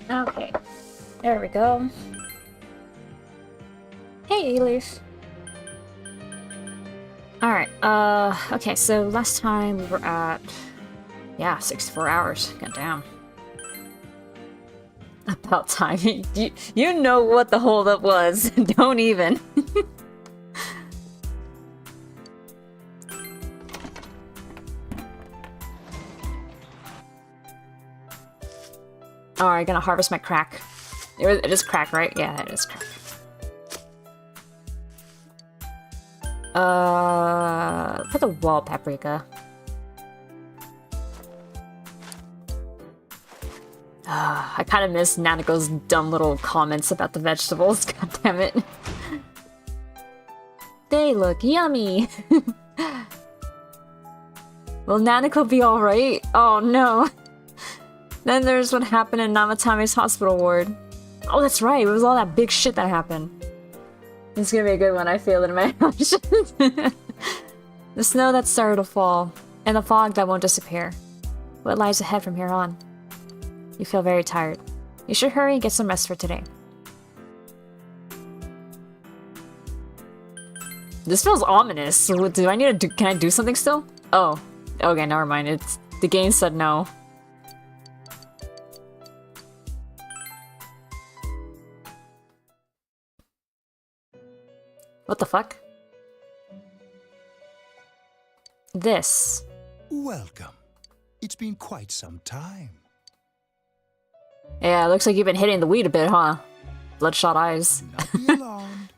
Okay, there we go. Hey, Leaf. Alright, okay, so last time we were at... Yeah, 64 hours. Goddamn. About time. You know what the holdup was. Don't even. Alright, gonna harvest my crack. It is crack, right? Yeah, it is crack. Put the wall paprika. I kind of miss Nanako's dumb little comments about the vegetables. God damn it. They look yummy. Will Nanako be alright? Oh no. Then there's what happened in Namatame's hospital ward. Oh, that's right. It was all that big shit that happened. It's gonna be a good one. I feel it in my emotions. The snow that started to fall, and the fog that won't disappear. What lies ahead from here on? You feel very tired. You should hurry and get some rest for today. This feels ominous. Do I need to do? Can I do something still? Oh, okay. Never mind. It's the game said no. What the fuck? This. Welcome. It's been quite some time. Yeah, it looks like you've been hitting the weed a bit, huh? Bloodshot eyes. Do not be alarmed.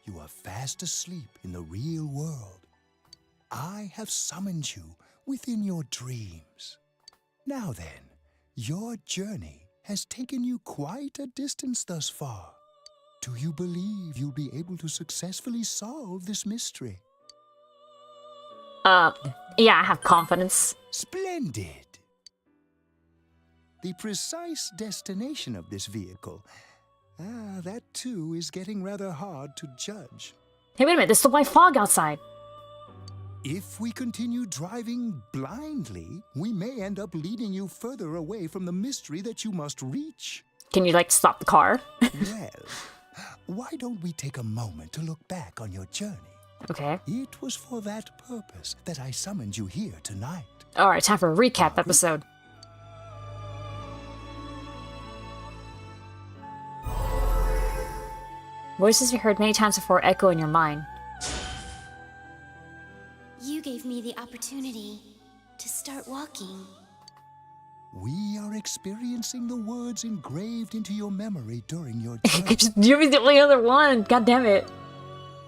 You are fast asleep in the real world. I have summoned you within your dreams. Now then, your journey has taken you quite a distance thus far. Do you believe you'll be able to successfully solve this mystery? Yeah, I have confidence. Splendid! The precise destination of this vehicle, that too is getting rather hard to judge. Hey, wait a minute, there's still white fog outside. If we continue driving blindly, we may end up leading you further away from the mystery that you must reach. Can you, like, stop the car? Well, why don't we take a moment to look back on your journey? Okay. It was for that purpose that I summoned you here tonight. Alright, time for a recap episode. Voices you heard many times before echo in your mind. You gave me the opportunity to start walking. We are experiencing the words engraved into your memory during your journey. You're the only other one! God damn it.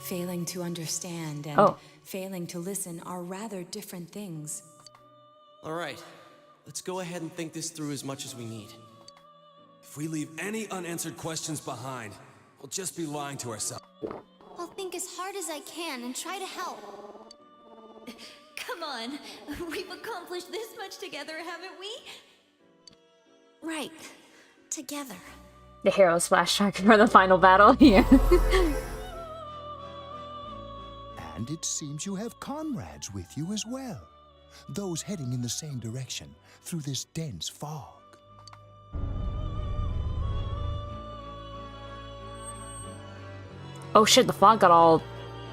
Failing to understand and failing to listen are rather different things. All right, let's go ahead and think this through as much as we need. If we leave any unanswered questions behind, we'll just be lying to ourselves. I'll think as hard as I can and try to help. Come on, we've accomplished this much together, haven't we? Right, together. The hero's flashback for the final battle here. And it seems you have comrades with you as well. Those heading in the same direction through this dense fog. Oh shit, the fog got all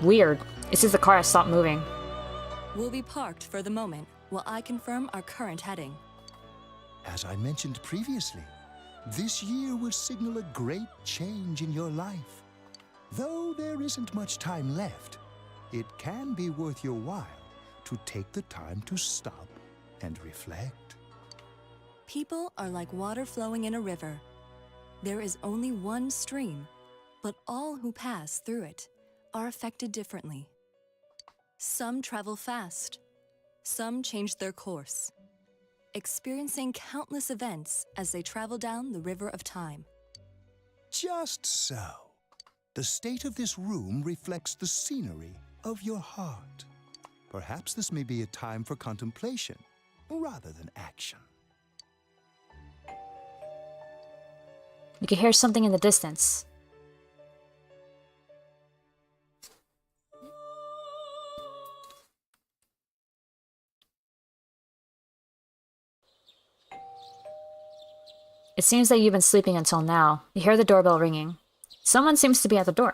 weird. It seems the car has stopped moving. We'll be parked for the moment while I confirm our current heading. As I mentioned previously, this year will signal a great change in your life. Though there isn't much time left, it can be worth your while to take the time to stop and reflect. People are like water flowing in a river. There is only one stream, but all who pass through it are affected differently. Some travel fast, some change their course, experiencing countless events as they travel down the river of time. Just so. The state of this room reflects the scenery of your heart. Perhaps this may be a time for contemplation rather than action. You can hear something in the distance. It seems that you've been sleeping until now. You hear the doorbell ringing. Someone seems to be at the door.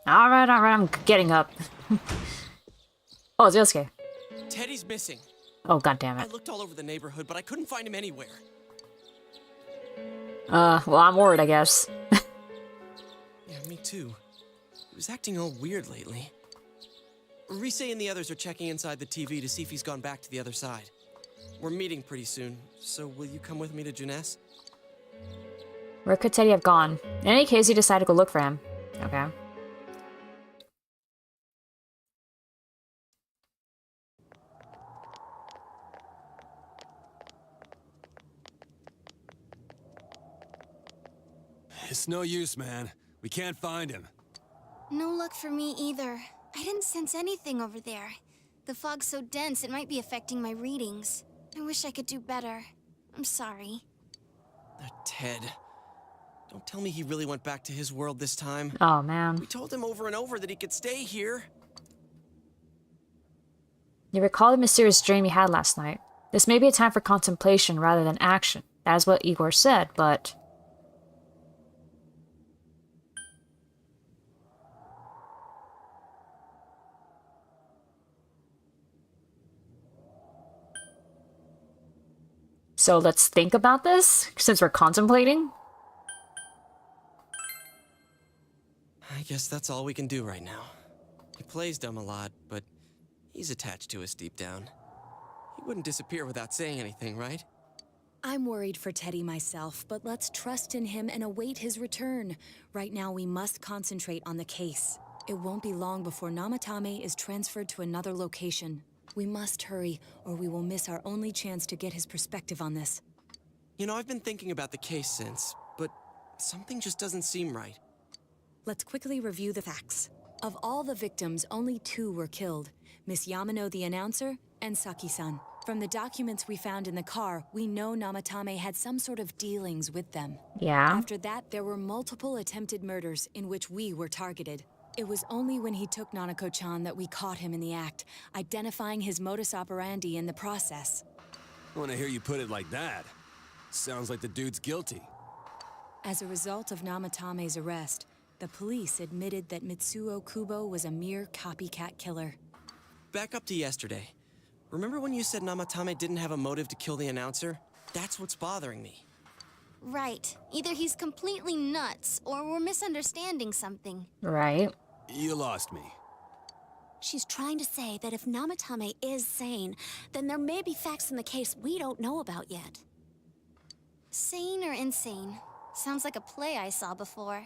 Alright, I'm getting up. Oh, it's Yosuke. Teddy's missing. Oh, god damn I it. looked all over the neighborhood, but I couldn't find him anywhere. Well, I'm worried, I guess. Yeah, me too. He was acting all weird lately. Rise and the others are checking inside the TV to see if he's gone back to the other side. We're meeting pretty soon, so will you come with me to Jeunesse? Where could Teddy have gone? In any case, you decide to go look for him. Okay. It's no use, man. We can't find him. No luck for me either. I didn't sense anything over there. The fog's so dense it might be affecting my readings. I wish I could do better. I'm sorry. Ted. Don't tell me he really went back to his world this time. Oh, man. We told him over and over that he could stay here. You recall the mysterious dream you had last night. This may be a time for contemplation rather than action. That is what Igor said, but... So let's think about this, since we're contemplating? I guess that's all we can do right now. He plays dumb a lot, but he's attached to us deep down. He wouldn't disappear without saying anything, right? I'm worried for Teddy myself, but let's trust in him and await his return. Right now, we must concentrate on the case. It won't be long before Namatame is transferred to another location. We must hurry, or we will miss our only chance to get his perspective on this. You know, I've been thinking about the case since, but something just doesn't seem right. Let's quickly review the facts. Of all the victims, only 2 were killed. Miss Yamano, the announcer, and Saki-san. From the documents we found in the car, we know Namatame had some sort of dealings with them. Yeah. After that, there were multiple attempted murders in which we were targeted. It was only when he took Nanako-chan that we caught him in the act, identifying his modus operandi in the process. When I hear you put it like that, sounds like the dude's guilty. As a result of Namatame's arrest, the police admitted that Mitsuo Kubo was a mere copycat killer. Back up to yesterday. Remember when you said Namatame didn't have a motive to kill the announcer? That's what's bothering me. Right. Either he's completely nuts, or we're misunderstanding something. Right. You lost me. She's trying to say that if Namatame is sane, then there may be facts in the case we don't know about yet. Sane or insane? Sounds like a play I saw before.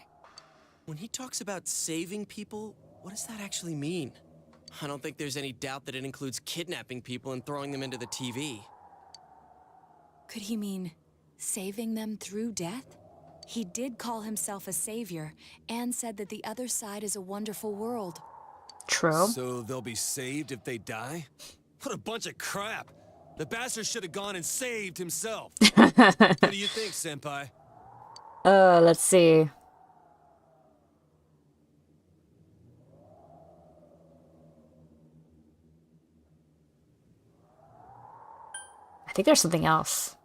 When he talks about saving people, what does that actually mean? I don't think there's any doubt that it includes kidnapping people and throwing them into the TV. Could he mean saving them through death? He did call himself a savior and said that the other side is a wonderful world. True. So they'll be saved if they die? What a bunch of crap! The bastard should have gone and saved himself. What do you think, Senpai? Let's see. I think there's something else.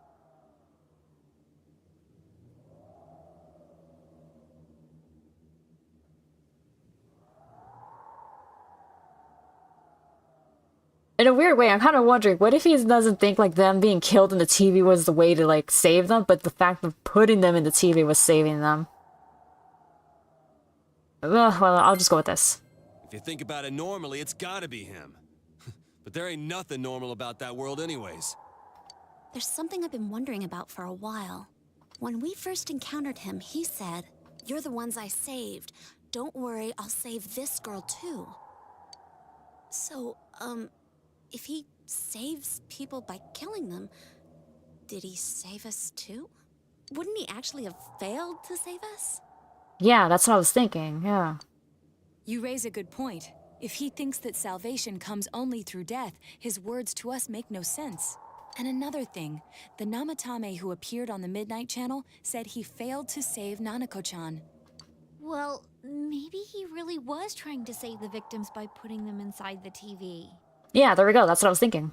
In a weird way, I'm kind of wondering, what if he doesn't think, like, them being killed in the TV was the way to, like, save them, but the fact of putting them in the TV was saving them? Well, I'll just go with this. If you think about it normally, it's gotta be him. But there ain't nothing normal about that world anyways. There's something I've been wondering about for a while. When we first encountered him, he said, "You're the ones I saved. Don't worry, I'll save this girl too." So, if he saves people by killing them, did he save us too? Wouldn't he actually have failed to save us? Yeah, that's what I was thinking, yeah. You raise a good point. If he thinks that salvation comes only through death, his words to us make no sense. And another thing, the Namatame who appeared on the Midnight Channel said he failed to save Nanako-chan. Well, maybe he really was trying to save the victims by putting them inside the TV. Yeah, there we go. That's what I was thinking.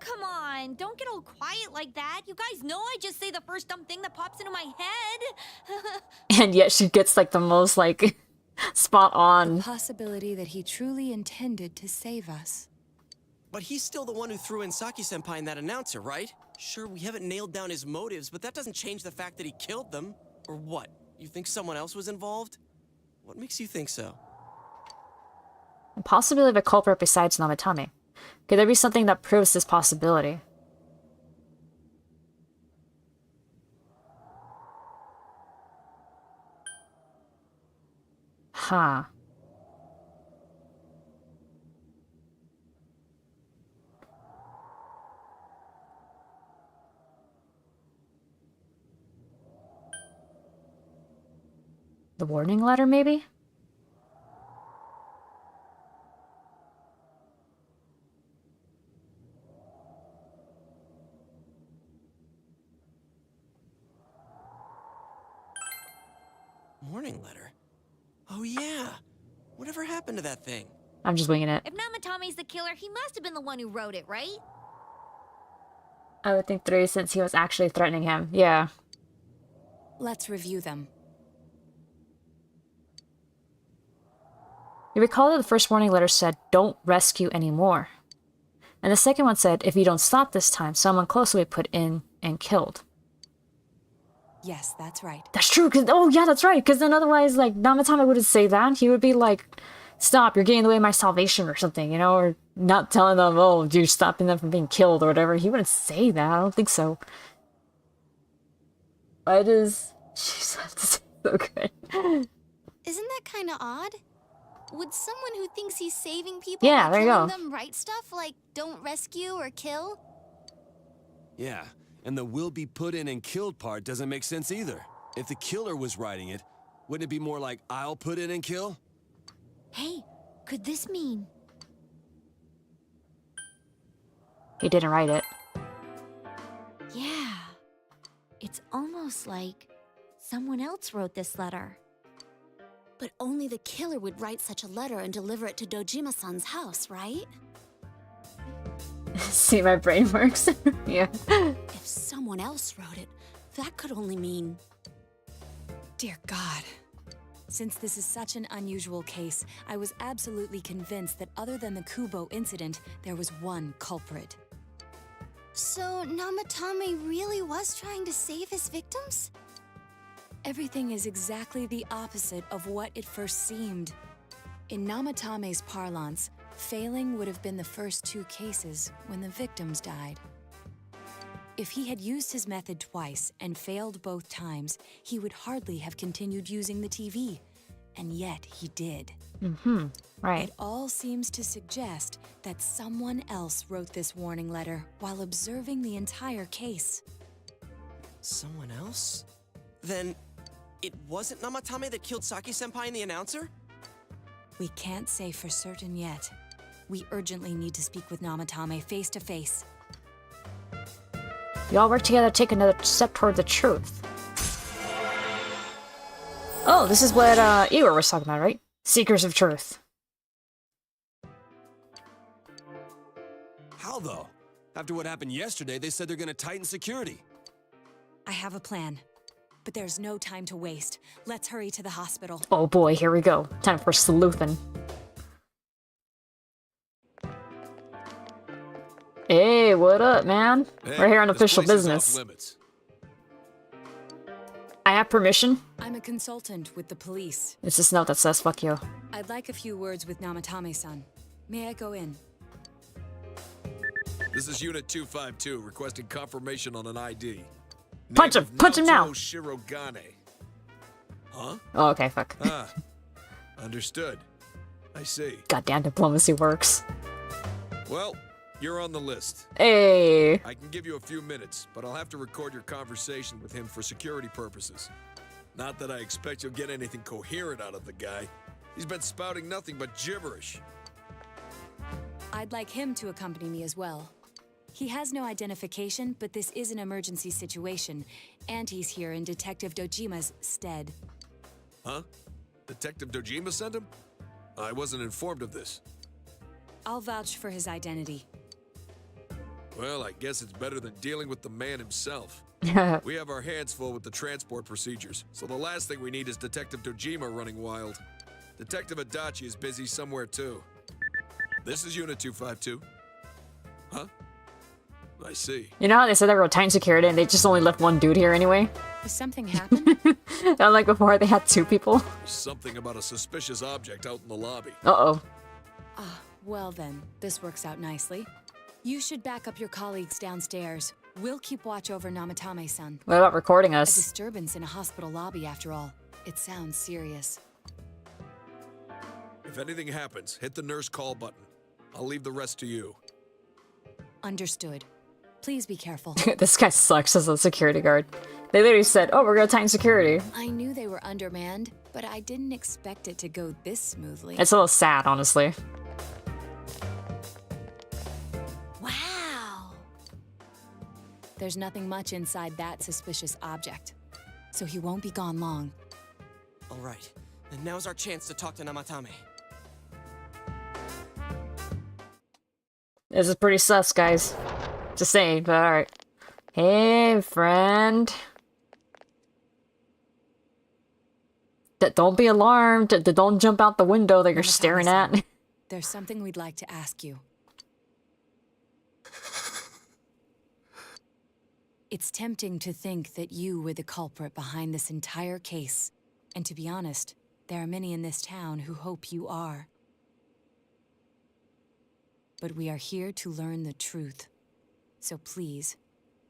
Come on, don't get all quiet like that. You guys know I just say the first dumb thing that pops into my head. And yet she gets like the most like spot on. The possibility that he truly intended to save us. But he's still the one who threw in Saki-senpai and that announcer, right? Sure, we haven't nailed down his motives, but that doesn't change the fact that he killed them. Or what? You think someone else was involved? What makes you think so? The possibility of a culprit besides Namatame. Could there be something that proves this possibility? Huh. The warning letter, maybe? Warning letter? Oh yeah! Whatever happened to that thing? I'm just winging it. If Namatame's the killer, he must have been the one who wrote it, right? I would think 3 since he was actually threatening him. Yeah. Let's review them. You recall that the first warning letter said, "Don't rescue anymore." And the second one said, "If you don't stop this time, someone close will be put in and killed." Yes, that's right. That's true, because, oh yeah, that's right, because then otherwise, like, Namatame wouldn't say that. He would be like, "Stop, you're getting in the way of my salvation," or something, you know, or not telling them, "Oh, you're stopping them from being killed," or whatever. He wouldn't say that. I don't think so. I just, she's so good. Isn't that kind of odd? Would someone who thinks he's saving people Yeah, by there you killing go. them write stuff like "don't rescue" or "kill"? Yeah, and the "will be put in and killed" part doesn't make sense either. If the killer was writing it, wouldn't it be more like "I'll put in and kill"? Hey, could this mean... He didn't write it. Yeah. It's almost like someone else wrote this letter. But only the killer would write such a letter and deliver it to Dojima-san's house, right? See, my brain works. Yeah. If someone else wrote it, that could only mean... Dear God. Since this is such an unusual case, I was absolutely convinced that other than the Kubo incident, there was one culprit. So Namatame really was trying to save his victims? Everything is exactly the opposite of what it first seemed. In Namatame's parlance, failing would have been the first 2 cases when the victims died. If he had used his method twice and failed both times, he would hardly have continued using the TV. And yet he did. Right. It all seems to suggest that someone else wrote this warning letter while observing the entire case. Someone else? Then, it wasn't Namatame that killed Saki-senpai and the announcer? We can't say for certain yet. We urgently need to speak with Namatame face to face. You all work together to take another step toward the truth. Oh, this is what Igor was talking about, right? Seekers of truth. How though? After what happened yesterday, they said they're gonna tighten security. I have a plan, but there's no time to waste. Let's hurry to the hospital. Oh boy, here we go. Time for sleuthing. Hey, what up, man? We're here on This official place is off business. limits. I have permission. I'm a consultant with the police. It's this note that says, "Fuck you." I'd like a few words with Namatame-san. May I go in? This is Unit 252, requesting confirmation on an ID. Punch Name him! of Punch him now! Naoto Shirogane. Huh? Oh, okay, fuck. Ah, understood. I see. Goddamn diplomacy works. Well, you're on the list. Hey! I can give you a few minutes, but I'll have to record your conversation with him for security purposes. Not that I expect you'll get anything coherent out of the guy. He's been spouting nothing but gibberish. I'd like him to accompany me as well. He has no identification, but this is an emergency situation, and he's here in Detective Dojima's stead. Huh? Detective Dojima sent him? I wasn't informed of this. I'll vouch for his identity. Well, I guess it's better than dealing with the man himself. We have our hands full with the transport procedures, so the last thing we need is Detective Dojima running wild. Detective Adachi is busy somewhere too. This is Unit 252. Huh? I see. You know how they said they were tight security and they just only left one dude here anyway? Does something happen? Unlike before, they had 2 people. There's something about a suspicious object out in the lobby. Uh-oh. Ah, well then, this works out nicely. You should back up your colleagues downstairs. We'll keep watch over Namatame-san. What about recording A us? disturbance in a hospital lobby, after all. It sounds serious. If anything happens, hit the nurse call button. I'll leave the rest to you. Understood. Please be careful. This guy sucks as a security guard. They literally said, oh, we're gonna tighten security. I knew they were undermanned, but I didn't expect it to go this smoothly. It's a little sad, honestly. Wow. There's nothing much inside that suspicious object, so he won't be gone long. All right, and now's our chance to talk to Namatame. This is pretty sus, guys. Just saying, but alright. Hey, friend. Don't be alarmed. Don't jump out the window that you're staring at. There's something we'd like to ask you. It's tempting to think that you were the culprit behind this entire case. And to be honest, there are many in this town who hope you are. But we are here to learn the truth. So please,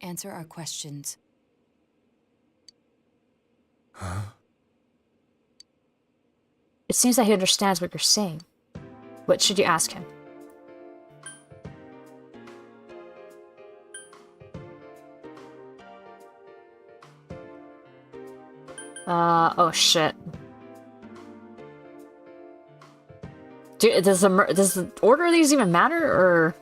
answer our questions. Huh? It seems that he understands what you're saying. What should you ask him? Oh shit. Does the order of these even matter, or?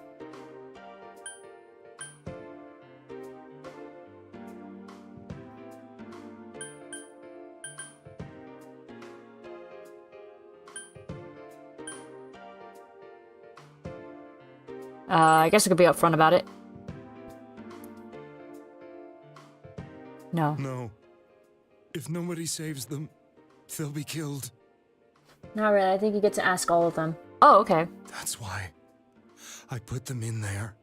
I guess I could be upfront about it. No. No. If nobody saves them, they'll be killed. Not really. I think you get to ask all of them. Oh, okay. That's why I put them in there.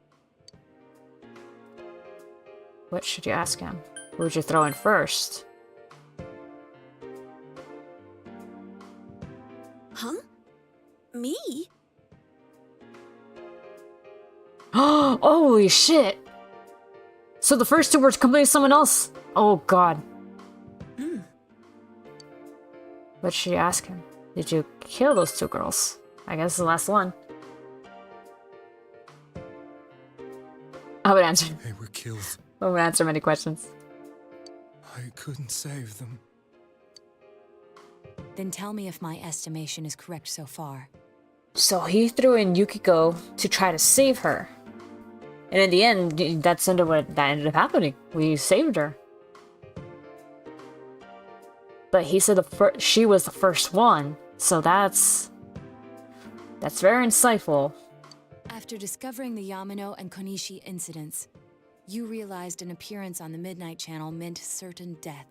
What should you ask him? Who would you throw in first? Huh? Me? Holy shit! So the first 2 were completely someone else? Oh god. What should you ask him? Did you kill those 2 girls? I guess the last one. I would answer. They were killed. I would answer many questions. I couldn't save them. Then tell me if my estimation is correct so far. So he threw in Yukiko to try to save her. And in the end, that ended up happening. We saved her. But he said she was the first one, so that's very insightful. After discovering the Yamano and Konishi incidents, you realized an appearance on the Midnight Channel meant certain death.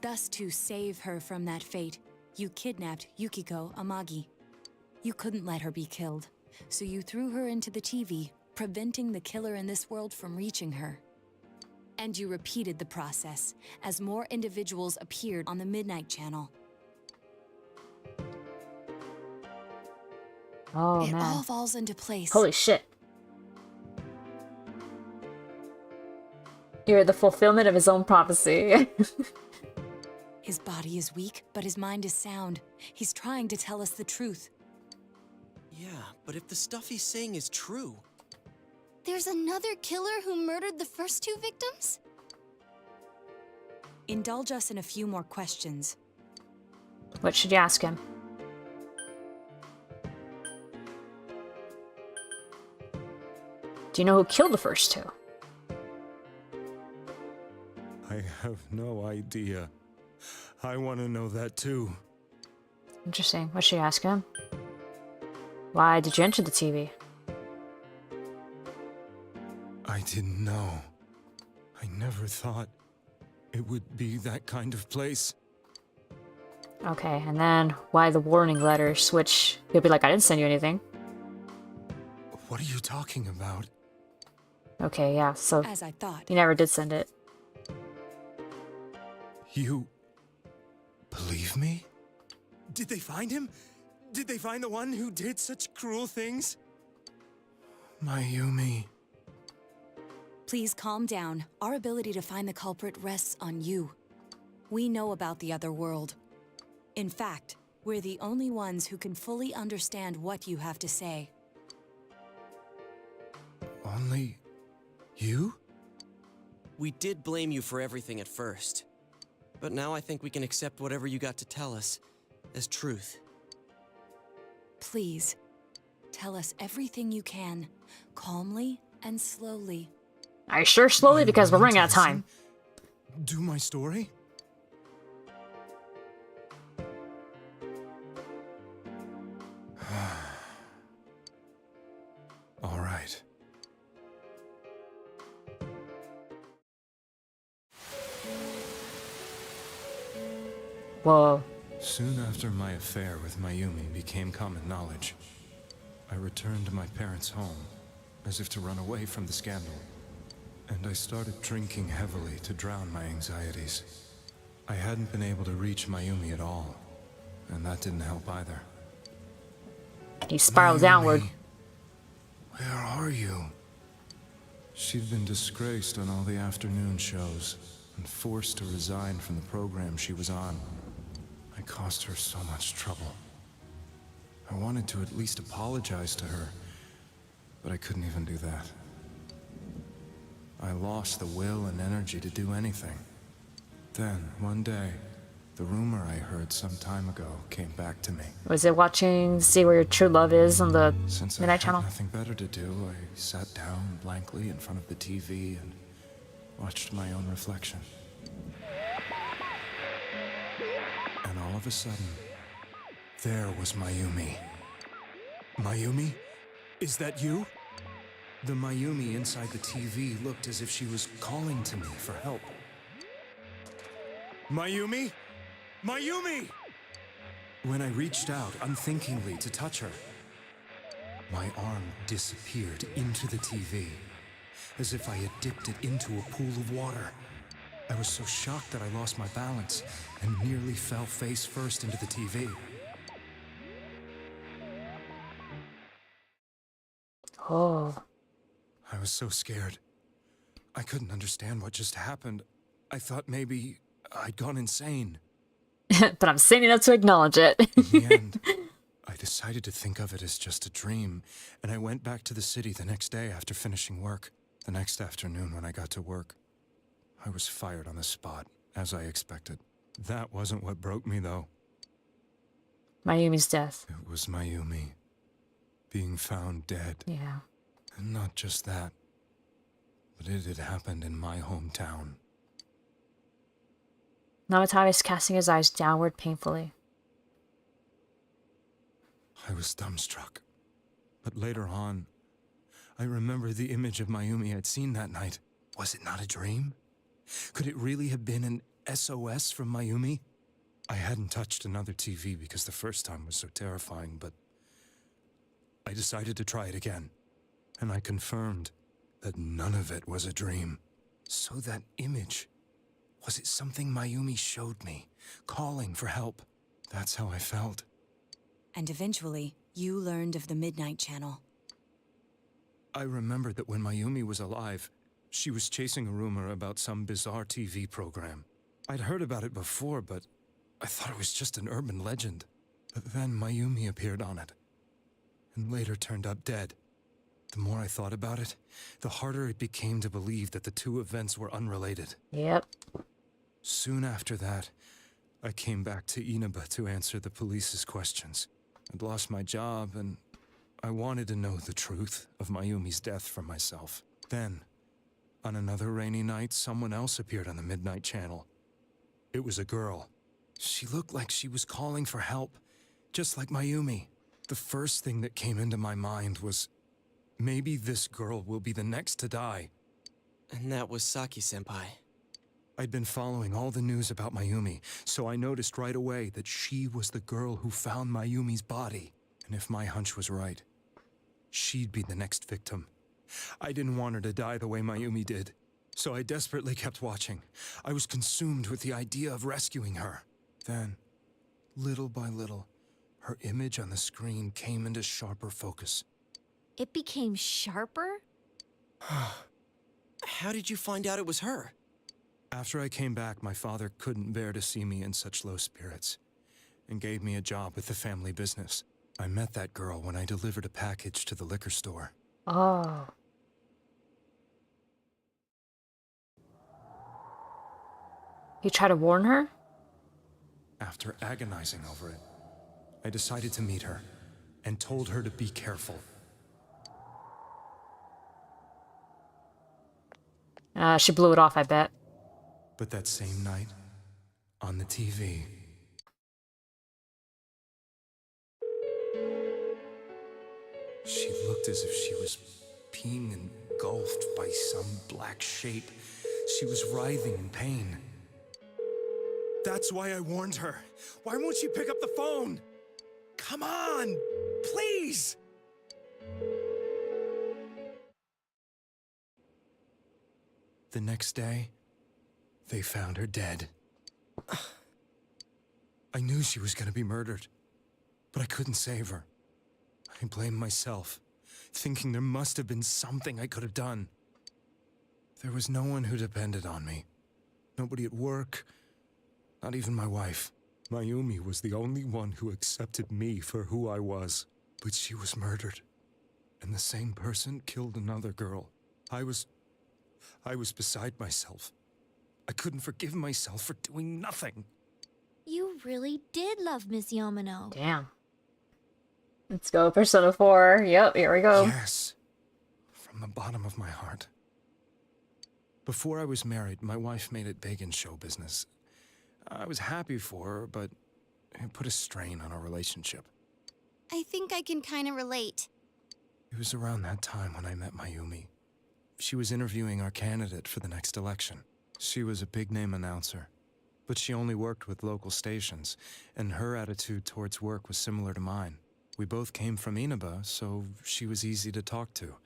Thus, to save her from that fate, you kidnapped Yukiko Amagi. You couldn't let her be killed, so you threw her into the TV, preventing the killer in this world from reaching her. And you repeated the process as more individuals appeared on the Midnight Channel. Oh It man. all falls into place. Holy shit. You're the fulfillment of his own prophecy. His body is weak, but his mind is sound. He's trying to tell us the truth. Yeah, but if the stuff he's saying is true... There's another killer who murdered the first 2 victims? Indulge us in a few more questions. What should you ask him? Do you know who killed the first two? I have no idea. I want to know that too. Interesting. What's she asking? Why did you enter the TV? I didn't know. I never thought it would be that kind of place. Okay, and then why the warning letters, which he'll be like, I didn't send you anything. What are you talking about? Okay, yeah, so As I thought. he never did send it. You believe me? Did they find him? Did they find the one who did such cruel things? Mayumi. Please calm down. Our ability to find the culprit rests on you. We know about the other world. In fact, we're the only ones who can fully understand what you have to say. Only you? We did blame you for everything at first. But now I think we can accept whatever you got to tell us as truth. Please, tell us everything you can, calmly and slowly. Are you sure slowly? Because we're willing running to out of time. listen? Do my story? All right. Whoa. Soon after my affair with Mayumi became common knowledge, I returned to my parents' home, as if to run away from the scandal. And I started drinking heavily to drown my anxieties. I hadn't been able to reach Mayumi at all, and that didn't help either. He spiraled downward. Mayumi, where are you? She'd been disgraced on all the afternoon shows, and forced to resign from the program she was on. I caused her so much trouble. I wanted to at least apologize to her, but I couldn't even do that. I lost the will and energy to do anything. Then, one day, the rumor I heard some time ago came back to me. Was it watching See Where Your True Love Is on the Since I Midnight had Channel? nothing better to do, I sat down blankly in front of the TV and watched my own reflection. And all of a sudden, there was Mayumi. Mayumi? Is that you? The Mayumi inside the TV looked as if she was calling to me for help. Mayumi? Mayumi! When I reached out unthinkingly to touch her, my arm disappeared into the TV, as if I had dipped it into a pool of water. I was so shocked that I lost my balance and nearly fell face first into the TV. Oh. I was so scared. I couldn't understand what just happened. I thought maybe I'd gone insane. But I'm sane enough to acknowledge it. In the end, I decided to think of it as just a dream, and I went back to the city the next day after finishing work. The next afternoon when I got to work, I was fired on the spot, as I expected. That wasn't what broke me, though. Mayumi's death. It was Mayumi being found dead. Yeah. And not just that, but it had happened in my hometown. Namatame is casting his eyes downward painfully. I was dumbstruck. But later on, I remembered the image of Mayumi I'd seen that night. Was it not a dream? Could it really have been an SOS from Mayumi? I hadn't touched another TV because the first time was so terrifying, but I decided to try it again. And I confirmed that none of it was a dream. So that image, was it something Mayumi showed me, calling for help? That's how I felt. And eventually, you learned of the Midnight Channel. I remembered that when Mayumi was alive, she was chasing a rumor about some bizarre TV program. I'd heard about it before, but I thought it was just an urban legend. But then Mayumi appeared on it, and later turned up dead. The more I thought about it, the harder it became to believe that the two events were unrelated. Yep. Soon after that, I came back to Inaba to answer the police's questions. I'd lost my job, and I wanted to know the truth of Mayumi's death for myself. Then, on another rainy night, someone else appeared on the Midnight Channel. It was a girl. She looked like she was calling for help, just like Mayumi. The first thing that came into my mind was, maybe this girl will be the next to die. And that was Saki-senpai. I'd been following all the news about Mayumi, so I noticed right away that she was the girl who found Mayumi's body. And if my hunch was right, she'd be the next victim. I didn't want her to die the way Mayumi did, so I desperately kept watching. I was consumed with the idea of rescuing her. Then, little by little, her image on the screen came into sharper focus. It became sharper? How did you find out it was her? After I came back, my father couldn't bear to see me in such low spirits and gave me a job with the family business. I met that girl when I delivered a package to the liquor store. Oh. You try to warn her? After agonizing over it, I decided to meet her and told her to be careful. She blew it off, I bet. But that same night, on the TV, she looked as if she was being engulfed by some black shape. She was writhing in pain. That's why I warned her. Why won't she pick up the phone? Come on, please! The next day, they found her dead. I knew she was going to be murdered, but I couldn't save her. I blamed myself, thinking there must have been something I could have done. There was no one who depended on me. Nobody at work, not even my wife. Mayumi was the only one who accepted me for who I was. But she was murdered, and the same person killed another girl. I was beside myself. I couldn't forgive myself for doing nothing. You really did love Miss Yamano. Damn. Let's go, Persona 4. Yep, here we go. Yes. From the bottom of my heart. Before I was married, my wife made it big in show business. I was happy for her, but it put a strain on our relationship. I think I can kind of relate. It was around that time when I met Mayumi. She was interviewing our candidate for the next election. She was a big-name announcer, but she only worked with local stations, and her attitude towards work was similar to mine. We both came from Inaba, so she was easy to talk to.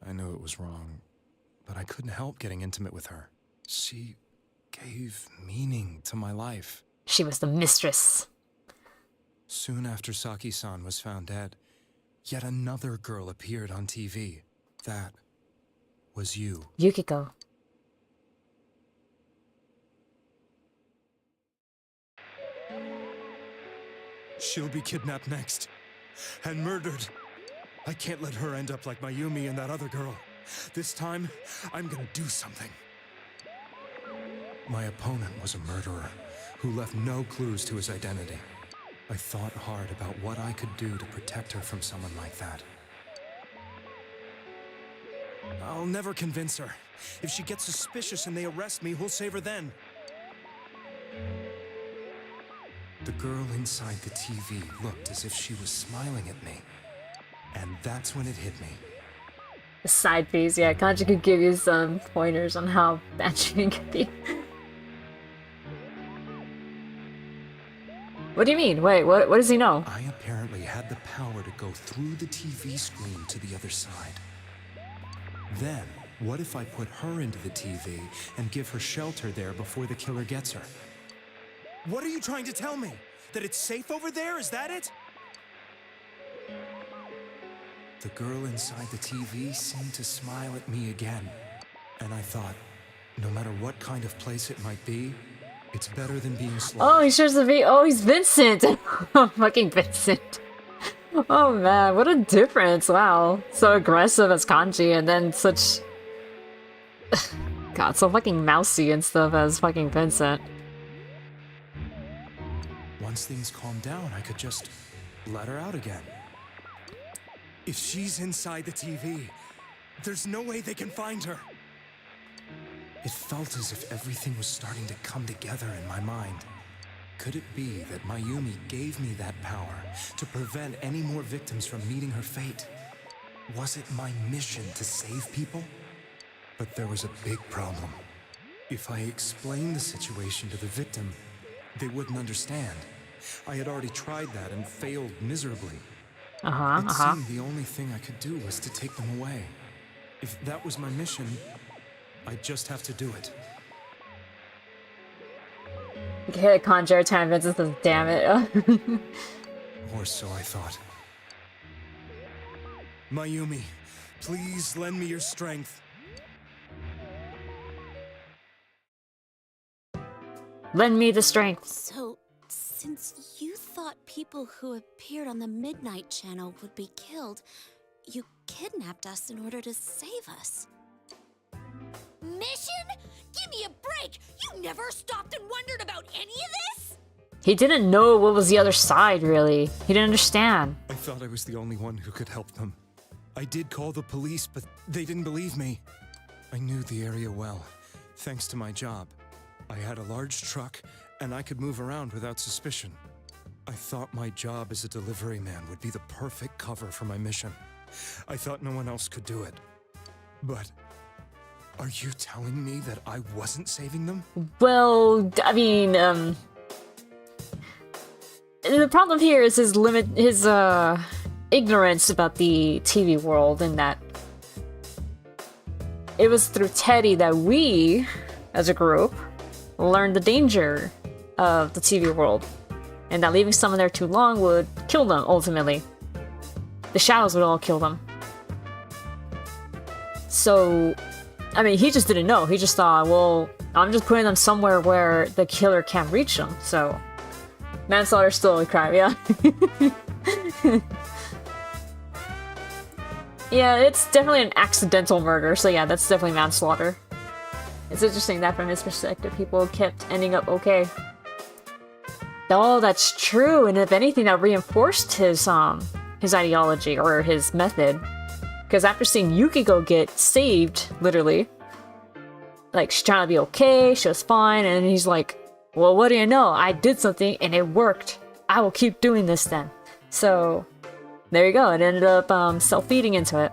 I knew it was wrong, but I couldn't help getting intimate with her. She gave meaning to my life. She was the mistress. Soon after Saki-san was found dead, yet another girl appeared on TV. That was you. Yukiko. She'll be kidnapped next. And murdered. I can't let her end up like Mayumi and that other girl. This time, I'm gonna do something. My opponent was a murderer who left no clues to his identity. I thought hard about what I could do to protect her from someone like that. I'll never convince her. If she gets suspicious and they arrest me, who'll save her then? The girl inside the TV looked as if she was smiling at me. And that's when it hit me. The side piece, yeah, Kanji could give you some pointers on how bad she could be. What do you mean? Wait, what does he know? I apparently had the power to go through the TV screen to the other side. Then, what if I put her into the TV and give her shelter there before the killer gets her? What are you trying to tell me? That it's safe over there? Is that it? The girl inside the TV seemed to smile at me again. And I thought, no matter what kind of place it might be, it's better than being slaughtered. Oh, he shares the V. Oh, he's Vincent. Fucking Vincent. Oh man, what a difference. Wow. So aggressive as Kanji and then such... God, so fucking mousy and stuff as fucking Vincent. Once things calmed down, I could just let her out again. If she's inside the TV, there's no way they can find her. It felt as if everything was starting to come together in my mind. Could it be that Mayumi gave me that power to prevent any more victims from meeting her fate? Was it my mission to save people? But there was a big problem. If I explained the situation to the victim, they wouldn't understand. I had already tried that and failed miserably. It seemed the only thing I could do was to take them away. If that was my mission, I'd just have to do it. Okay, Conjure time, Vincent says, damn it. Or so I thought. Mayumi, please lend me your strength. Lend me the strength. So, since you thought people who appeared on the Midnight Channel would be killed, you kidnapped us in order to save us. Mission? Give me a break! You never stopped and wondered about any of this? He didn't know what was the other side, really. He didn't understand. I thought I was the only one who could help them. I did call the police, but they didn't believe me. I knew the area well, thanks to my job. I had a large truck, and I could move around without suspicion. I thought my job as a delivery man would be the perfect cover for my mission. I thought no one else could do it. But are you telling me that I wasn't saving them? Well, I mean, the problem here is his ignorance about the TV world, and that it was through Teddy that we, as a group, learned the danger of the TV world, and that leaving someone there too long would kill them, ultimately. The shadows would all kill them. So, I mean, he just didn't know. He just thought, well, I'm just putting them somewhere where the killer can't reach them, so... Manslaughter's still a crime, yeah. Yeah, it's definitely an accidental murder, so yeah, that's definitely manslaughter. It's interesting that from his perspective, people kept ending up okay. Oh, that's true, and if anything, that reinforced his ideology, or his method. Because after seeing Yukiko get saved, literally, like, she's trying to be okay, she was fine, and he's like, well, what do you know? I did something, and it worked. I will keep doing this then. So, there you go, it ended up self-feeding into it.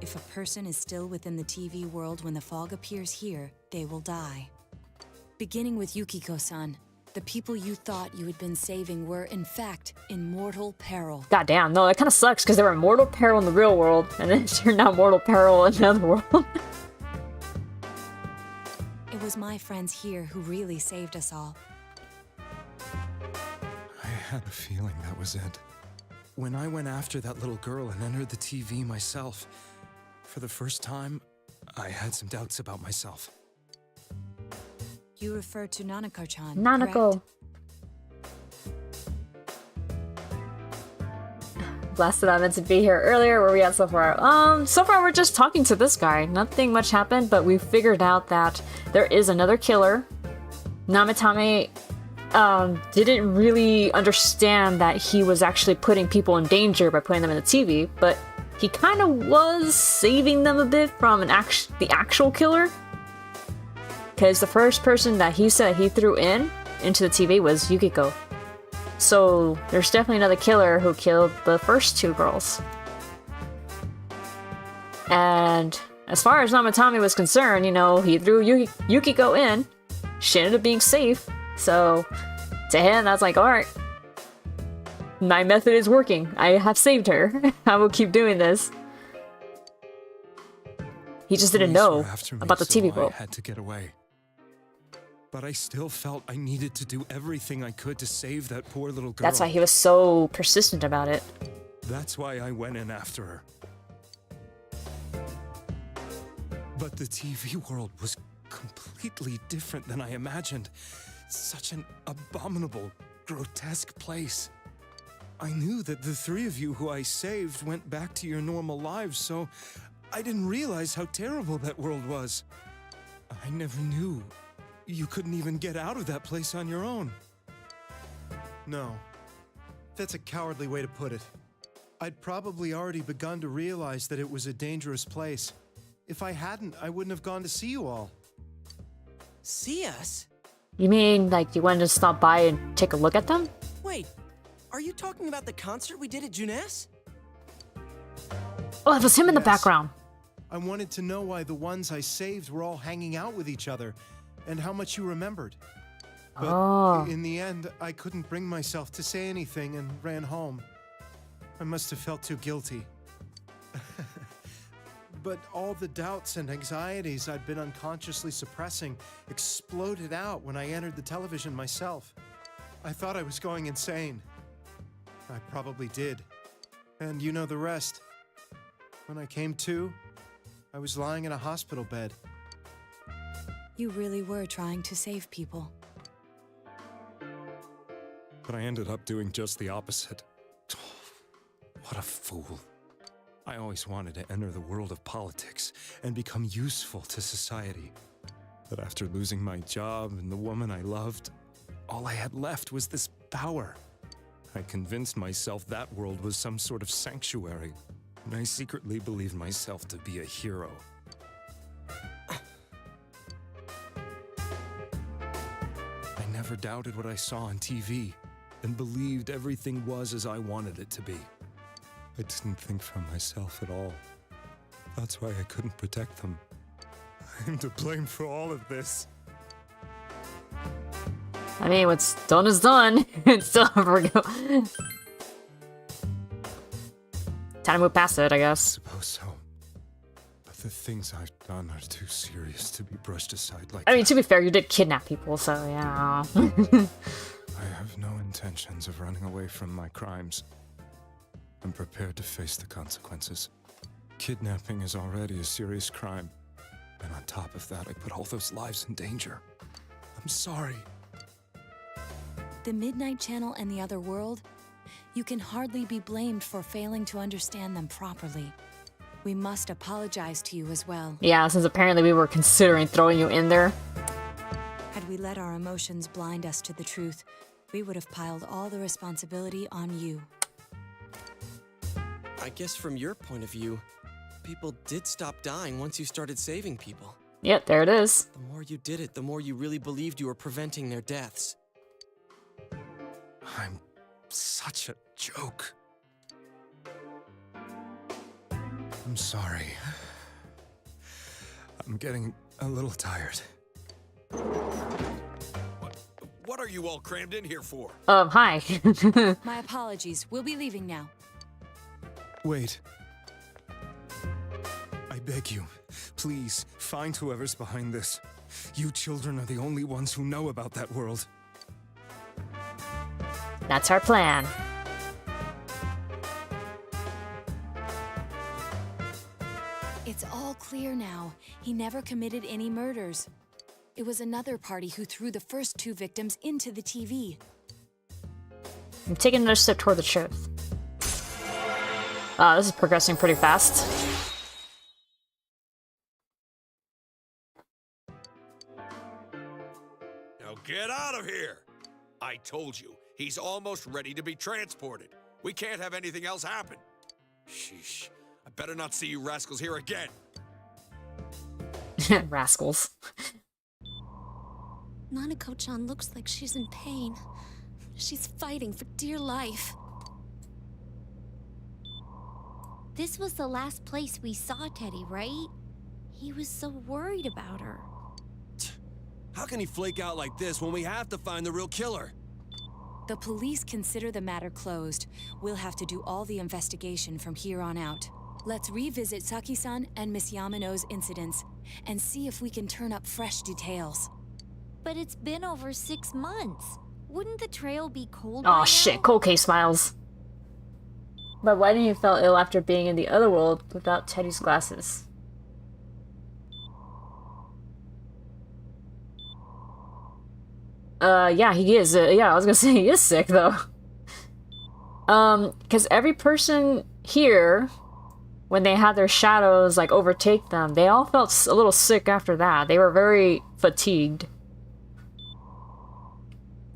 If a person is still within the TV world when the fog appears here, they will die. Beginning with Yukiko-san, the people you thought you had been saving were, in fact, in mortal peril. Goddamn, no, that kind of sucks, because they were in mortal peril in the real world, and then it turned out mortal peril in the other world. It was my friends here who really saved us all. I had a feeling that was it. When I went after that little girl and entered the TV myself, for the first time, I had some doubts about myself. You refer to Nanako-chan, Nanako. correct? Blasted, I meant to be here earlier. Where we at so far? So far we're just talking to this guy. Nothing much happened, but we figured out that there is another killer. Namitame didn't really understand that he was actually putting people in danger by putting them in the TV, but he kind of was saving them a bit from the actual killer. Because the first person that he said he threw into the TV was Yukiko. So there's definitely another killer who killed the first two girls. And as far as Namitame was concerned, you know, he threw Yukiko in. She ended up being safe. So to him, that's like, alright. My method is working. I have saved her. I will keep doing this. He just didn't know about the TV world. I had to get away. But I still felt I needed to do everything I could to save that poor little girl. That's why he was so persistent about it. That's why I went in after her. But the TV world was completely different than I imagined. Such an abominable, grotesque place. I knew that the three of you who I saved went back to your normal lives, so I didn't realize how terrible that world was. I never knew you couldn't even get out of that place on your own. No, That's a cowardly way to put it. I'd probably already begun to realize that it was a dangerous place. If I hadn't, I wouldn't have gone to see you all. See us? You mean, like, you wanted to stop by and take a look at them? Wait, are you talking about the concert we did at Juness? Oh, it was him in the Yes. background. I wanted to know why the ones I saved were all hanging out with each other, and how much you remembered. But Oh. in the end, I couldn't bring myself to say anything and ran home. I must have felt too guilty. But all the doubts and anxieties I'd been unconsciously suppressing exploded out when I entered the television myself. I thought I was going insane. I probably did. And you know the rest. When I came to, I was lying in a hospital bed. You really were trying to save people. But I ended up doing just the opposite. What a fool. I always wanted to enter the world of politics and become useful to society. But after losing my job and the woman I loved, all I had left was this power. I convinced myself that world was some sort of sanctuary, and I secretly believed myself to be a hero. I never doubted what I saw on TV and believed everything was as I wanted it to be. I didn't think for myself at all. That's why I couldn't protect them. I'm to blame for all of this. I mean, what's done is done. It's still over. Time to move past it, I I guess. suppose so. But the things I've done are too serious to be brushed aside like I mean, that. to be fair, you did kidnap people, so yeah. I have no intentions of running away from my crimes. I'm prepared to face the consequences. Kidnapping is already a serious crime. And on top of that, I put all those lives in danger. I'm sorry. The Midnight Channel and the other world, you can hardly be blamed for failing to understand them properly. We must apologize to you as well. Yeah, since apparently we were considering throwing you in there. Had we let our emotions blind us to the truth, we would have piled all the responsibility on you. I guess from your point of view, people did stop dying once you started saving people. Yep, there it is. The more you did it, the more you really believed you were preventing their deaths. I'm such a joke. I'm sorry. I'm getting a little tired. What are you all crammed in here for? Hi. My apologies. We'll be leaving now. Wait. I beg you, please, find whoever's behind this. You children are the only ones who know about that world. That's our plan. It's all clear now. He never committed any murders. It was another party who threw the first two victims into the TV. I'm taking another step toward the truth. This is progressing pretty fast. Now get out of here! I told you, he's almost ready to be transported. We can't have anything else happen. Sheesh. I better not see you rascals here again. Rascals. Nanako-chan looks like she's in pain. She's fighting for dear life. This was the last place we saw Teddy, right? He was so worried about her. How can he flake out like this when we have to find the real killer? The police consider the matter closed. We'll have to do all the investigation from here on out. Let's revisit Saki-san and Miss Yamano's incidents and see if we can turn up fresh details. But it's been over 6 months. Wouldn't the trail be cold Oh by shit, now? Cold Case smiles. But why didn't you feel ill after being in the other world without Teddy's glasses? Yeah, he is. Yeah, I was gonna say he is sick though. Because every person here, when they had their shadows like overtake them, they all felt a little sick after that. They were very fatigued.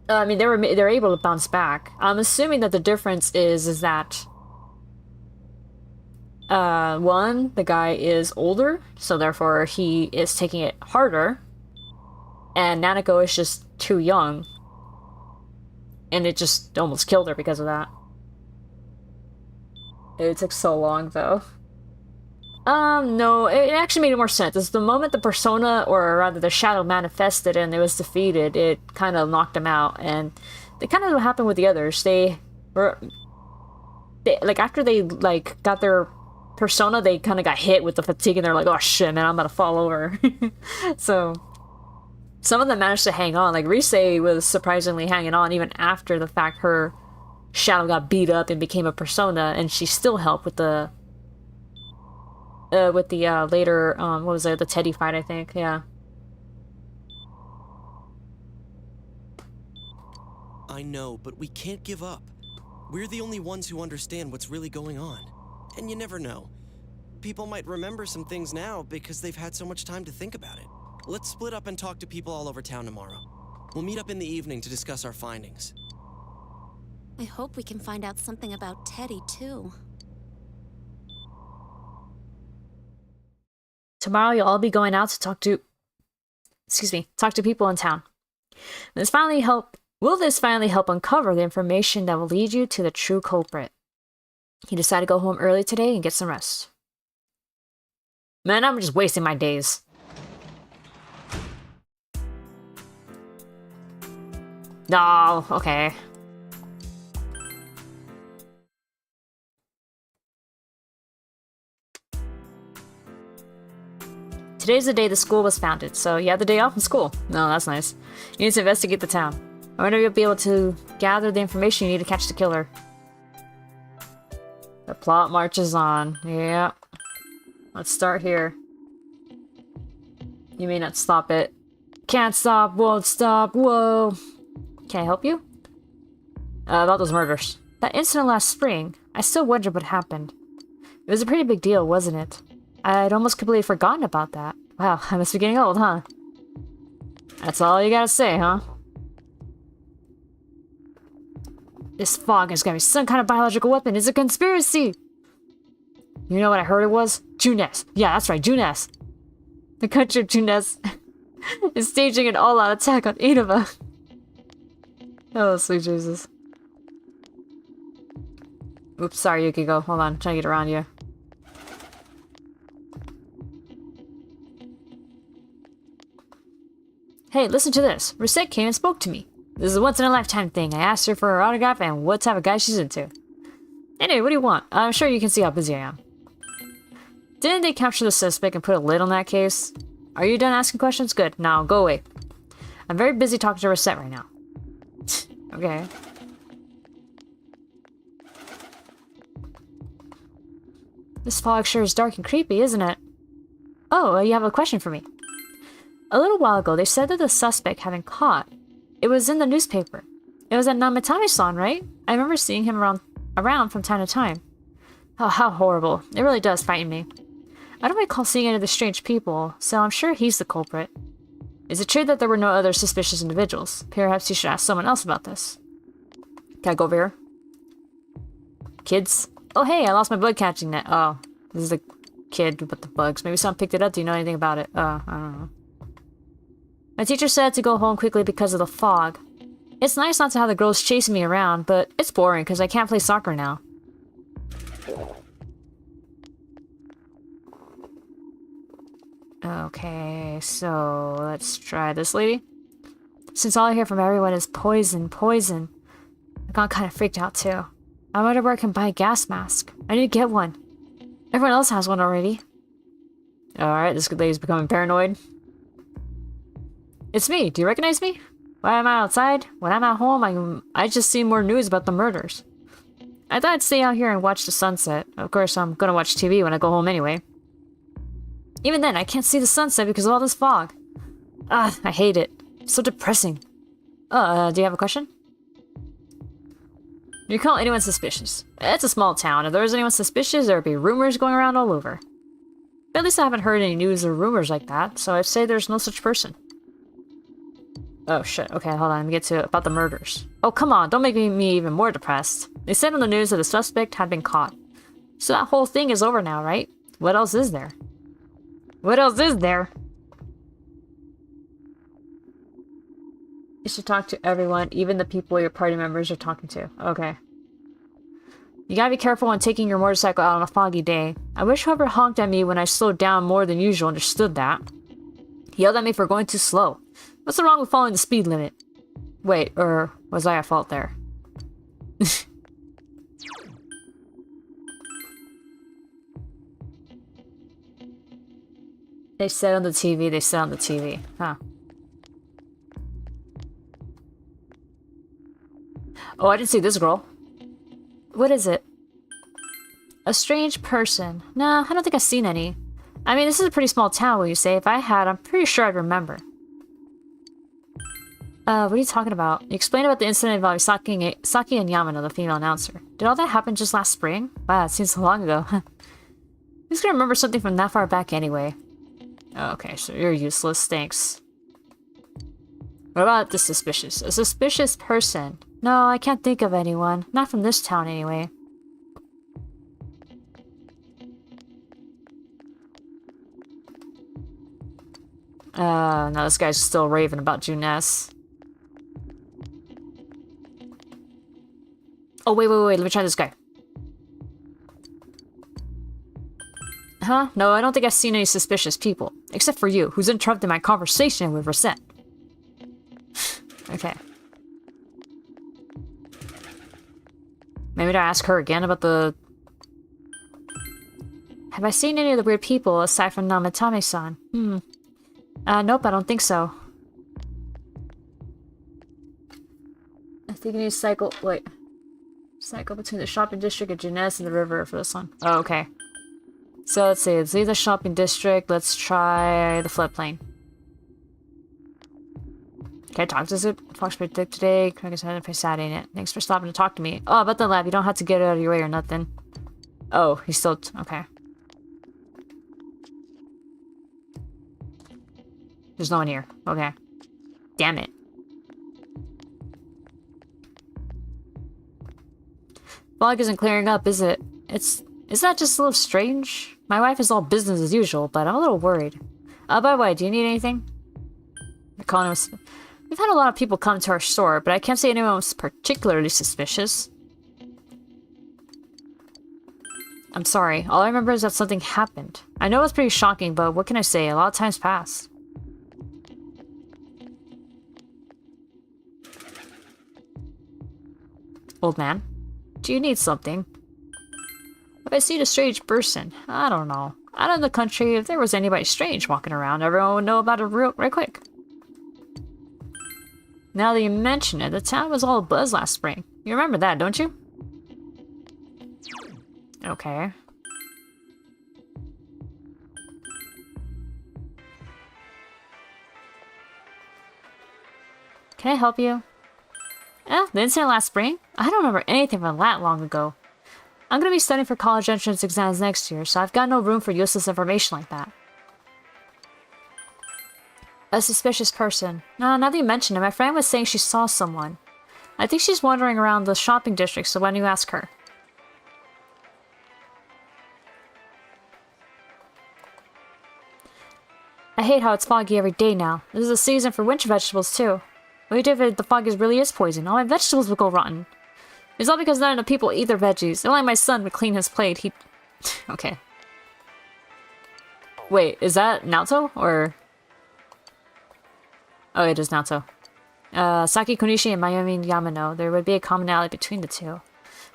I mean, they're able to bounce back. I'm assuming that the difference is that one, the guy is older, so therefore he is taking it harder, and Nanako is just too young, and it just almost killed her because of that. It took so long, though. No, it actually made more sense. It's the moment the persona, or rather the shadow, manifested and it was defeated, it kind of knocked him out, and they kind of what happened with the others. They like, after they, like, got their persona, they kind of got hit with the fatigue, and they're like, oh shit, man, I'm about to fall over. So, some of them managed to hang on. Like, Rise was surprisingly hanging on even after the fact her shadow got beat up and became a persona, and she still helped with the later, what was it, the Teddy fight, I think, yeah. I know, but we can't give up. We're the only ones who understand what's really going on. And you never know. People might remember some things now because they've had so much time to think about it. Let's split up and talk to people all over town tomorrow. We'll meet up in the evening to discuss our findings. I hope we can find out something about Teddy, too. Tomorrow you'll all be going out to talk to people in town. Will this finally help uncover the information that will lead you to the true culprit? You decide to go home early today and get some rest. Man, I'm just wasting my days. No, okay. Today's the day the school was founded, so you have the day off from school. No, that's nice. You need to investigate the town. I wonder if you'll be able to gather the information you need to catch the killer. The plot marches on. Yeah. Let's start here. You may not stop it. Can't stop, won't stop, whoa. Can I help you? About those murders. That incident last spring, I still wonder what happened. It was a pretty big deal, wasn't it? I'd almost completely forgotten about that. Wow, I must be getting old, huh? That's all you gotta say, huh? This fog has gotta be some kind of biological weapon. It's a conspiracy! You know what I heard it was? Junes. Yeah, that's right, Junes. The country of Junes is staging an all-out attack on Inaba. Oh, sweet Jesus. Oops, sorry, Yukiko. Hold on, I'm trying to get around you. Hey, listen to this. Risette came and spoke to me. This is a once-in-a-lifetime thing. I asked her for her autograph and what type of guy she's into. Anyway, what do you want? I'm sure you can see how busy I am. Didn't they capture the suspect and put a lid on that case? Are you done asking questions? Good. Now, go away. I'm very busy talking to Risette right now. Okay. This fog sure is dark and creepy, isn't it? Oh, you have a question for me. A little while ago, they said that the suspect had been caught. It was in the newspaper. It was at Namatame-san, right? I remember seeing him around from time to time. Oh, how horrible. It really does frighten me. I don't recall seeing any of the strange people, so I'm sure he's the culprit. Is it true that there were no other suspicious individuals? Perhaps you should ask someone else about this. Can I go over here? Kids? Oh, hey, I lost my bug catching net. Oh, this is the kid with the bugs. Maybe someone picked it up. Do you know anything about it? I don't know. My teacher said to go home quickly because of the fog. It's nice not to have the girls chasing me around, but it's boring because I can't play soccer now. Okay, so let's try this lady. Since all I hear from everyone is poison, poison, I got kind of freaked out too. I wonder where I can buy a gas mask. I need to get one. Everyone else has one already. Alright, this lady's becoming paranoid. It's me. Do you recognize me? When I'm outside, when I'm at home, I just see more news about the murders. I thought I'd stay out here and watch the sunset. Of course, I'm gonna watch TV when I go home anyway. Even then, I can't see the sunset because of all this fog. Ah, I hate it. It's so depressing. Do you have a question? Do you call anyone suspicious? It's a small town. If there was anyone suspicious, there would be rumors going around all over. But at least I haven't heard any news or rumors like that, so I'd say there's no such person. Oh shit, okay, hold on, let me get to it. About the murders. Oh, come on, don't make me even more depressed. They said on the news that the suspect had been caught. So that whole thing is over now, right? What else is there? What else is there? You should talk to everyone, even the people your party members are talking to. Okay. You gotta be careful when taking your motorcycle out on a foggy day. I wish whoever honked at me when I slowed down more than usual understood that. He yelled at me for going too slow. What's wrong with following the speed limit? Wait, or was I at fault there? They said on the TV, they said on the TV. Huh. Oh, I didn't see this girl. What is it? A strange person. Nah, I don't think I've seen any. I mean, this is a pretty small town, will you say? If I had, I'm pretty sure I'd remember. What are you talking about? You explained about the incident involving Saki and Yamano, the female announcer. Did all that happen just last spring? Wow, it seems so long ago. Who's gonna remember something from that far back anyway? Okay, so you're useless, thanks. What about the suspicious? A suspicious person? No, I can't think of anyone. Not from this town, anyway. Now this guy's still raving about Juness. Oh, wait, let me try this guy. Huh? No, I don't think I've seen any suspicious people. Except for you, who's interrupted my conversation with Rosette. Okay. Maybe to ask her again about the... Have I seen any of the weird people aside from Namatame-san? Nope, I don't think so. I think you need to cycle... Wait. Cycle between the shopping district of Juness and the river for this one. Oh, okay. So let's see, let's leave the shopping district. Let's try the floodplain. Okay, talk to the Fox Predict today. Craig is heading for Saturday in it. Thanks for stopping to talk to me. Oh, about the lab, you don't have to get out of your way or nothing. Oh, he's still... okay. There's no one here. Okay. Damn it. Fog isn't clearing up, is it? Isn't that just a little strange? My wife is all business as usual, but I'm a little worried. By the way, do you need anything? We've had a lot of people come to our store, but I can't say anyone was particularly suspicious. I'm sorry. All I remember is that something happened. I know it's pretty shocking, but what can I say? A lot of time's passed. Old man, do you need something? If I see a strange person, I don't know. Out in the country, if there was anybody strange walking around, everyone would know about it right quick. Now that you mention it, the town was all abuzz last spring. You remember that, don't you? Okay. Can I help you? The incident last spring? I don't remember anything from that long ago. I'm gonna be studying for college entrance exams next year, so I've got no room for useless information like that. A suspicious person. No, now that you mention it, my friend was saying she saw someone. I think she's wandering around the shopping district, so why don't you ask her? I hate how it's foggy every day now. This is a season for winter vegetables, too. What do you do if the fog really is poison? All my vegetables will go rotten. It's all because none of the people eat their veggies. Only my son would clean his plate. He... okay. Wait, is that Naoto? Or... oh, it is Naoto. Saki Konishi and Mayumi Yamano. There would be a commonality between the two.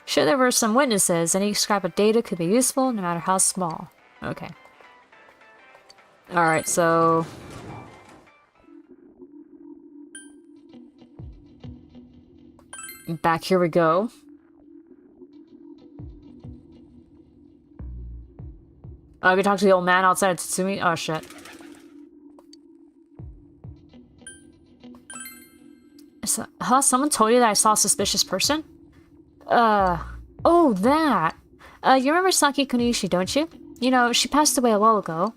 Sure, there were some witnesses. Any scrap of data could be useful, no matter how small. Okay. Alright, so... back here we go. Oh, I can talk to the old man outside of Tatsumi? Oh, shit. Huh? Someone told you that I saw a suspicious person? Oh, that! You remember Saki Konishi, don't you? You know, she passed away a while ago.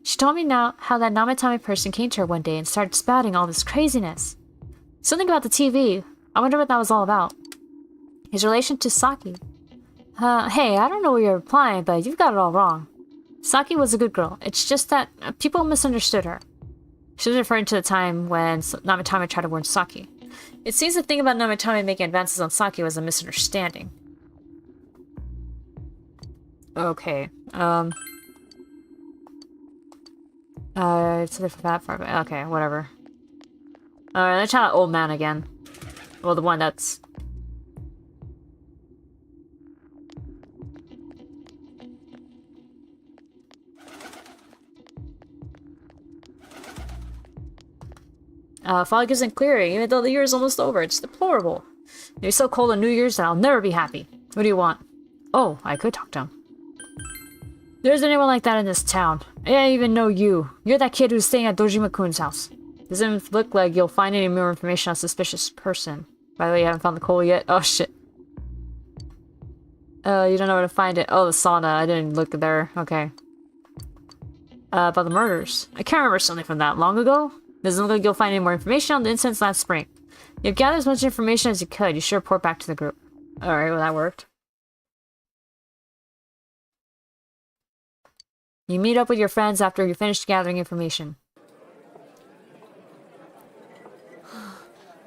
She told me now how that Namatame person came to her one day and started spouting all this craziness. Something about the TV. I wonder what that was all about. His relation to Saki. Hey, I don't know what you're implying, but you've got it all wrong. Saki was a good girl. It's just that people misunderstood her. She was referring to the time when Namitame tried to warn Saki. It seems the thing about Namitame making advances on Saki was a misunderstanding. Okay, it's for that part. Okay, whatever. Alright, let's try that old man again. Well, the one that's... fog isn't clearing, even though the year is almost over. It's deplorable. It's so cold on New Year's that I'll never be happy. What do you want? Oh, I could talk to him. There isn't anyone like that in this town. I even know you. You're that kid who's staying at Dojima-kun's house. Doesn't look like you'll find any more information on a suspicious person. By the way, you haven't found the coal yet? Oh, shit. You don't know where to find it. Oh, the sauna. I didn't look there. Okay. About the murders. I can't remember something from that long ago. Doesn't look like you'll find any more information on the incidents last spring. You've gathered as much information as you could. You should report back to the group. Alright, well that worked. You meet up with your friends after you finish gathering information.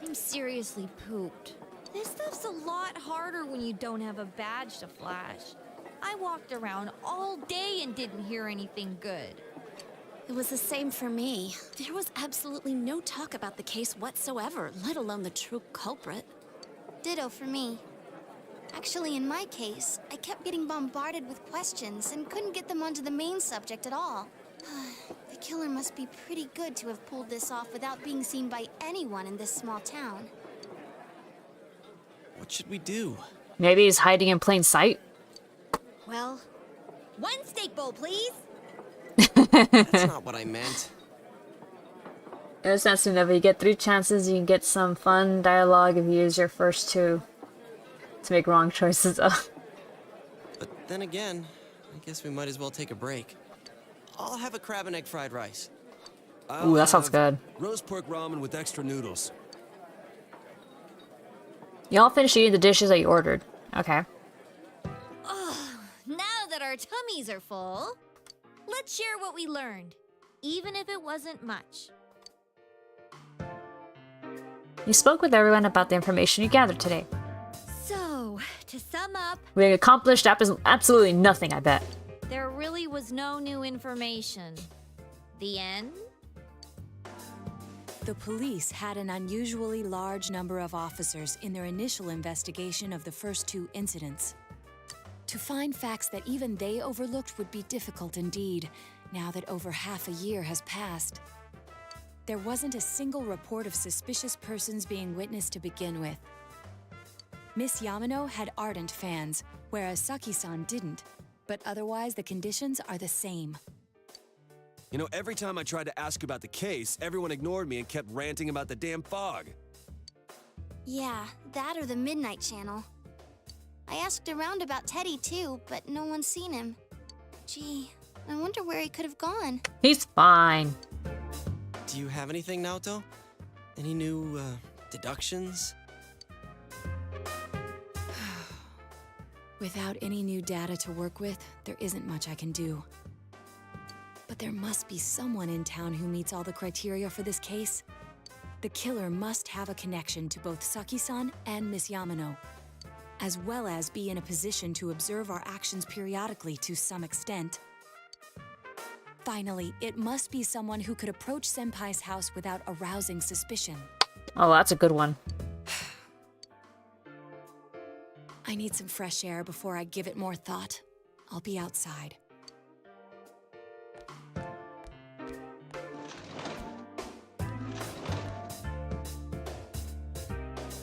I'm seriously pooped. This stuff's a lot harder when you don't have a badge to flash. I walked around all day and didn't hear anything good. It was the same for me. There was absolutely no talk about the case whatsoever, let alone the true culprit. Ditto for me. Actually, in my case, I kept getting bombarded with questions and couldn't get them onto the main subject at all. The killer must be pretty good to have pulled this off without being seen by anyone in this small town. What should we do? Maybe he's hiding in plain sight? Well, one steak bowl, please. That's not what I meant. It's not soon enough. You get 3 chances, you can get some fun dialogue if you use your first 2 to make wrong choices. But then again, I guess we might as well take a break. I'll have a crab and egg fried rice. Ooh, that sounds good. Roast pork ramen with extra noodles. Y'all finished eating the dishes that you ordered. Okay. Now that our tummies are full, let's share what we learned, even if it wasn't much. You spoke with everyone about the information you gathered today. So, to sum up, We accomplished absolutely nothing, I bet. there really was no new information. The end? The police had an unusually large number of officers in their initial investigation of the first 2 incidents. To find facts that even they overlooked would be difficult indeed, now that over half a year has passed. There wasn't a single report of suspicious persons being witnessed to begin with. Miss Yamano had ardent fans, whereas Saki-san didn't, but otherwise the conditions are the same. You know, every time I tried to ask about the case, everyone ignored me and kept ranting about the damn fog. Yeah, that or the Midnight Channel. I asked around about Teddy too, but no one's seen him. Gee, I wonder where he could have gone. He's fine. Do you have anything, Naoto? Any new, deductions? Without any new data to work with, there isn't much I can do. But there must be someone in town who meets all the criteria for this case. The killer must have a connection to both Saki-san and Miss Yamano, as well as be in a position to observe our actions periodically to some extent. Finally, it must be someone who could approach Senpai's house without arousing suspicion. Oh, that's a good one. I need some fresh air before I give it more thought. I'll be outside.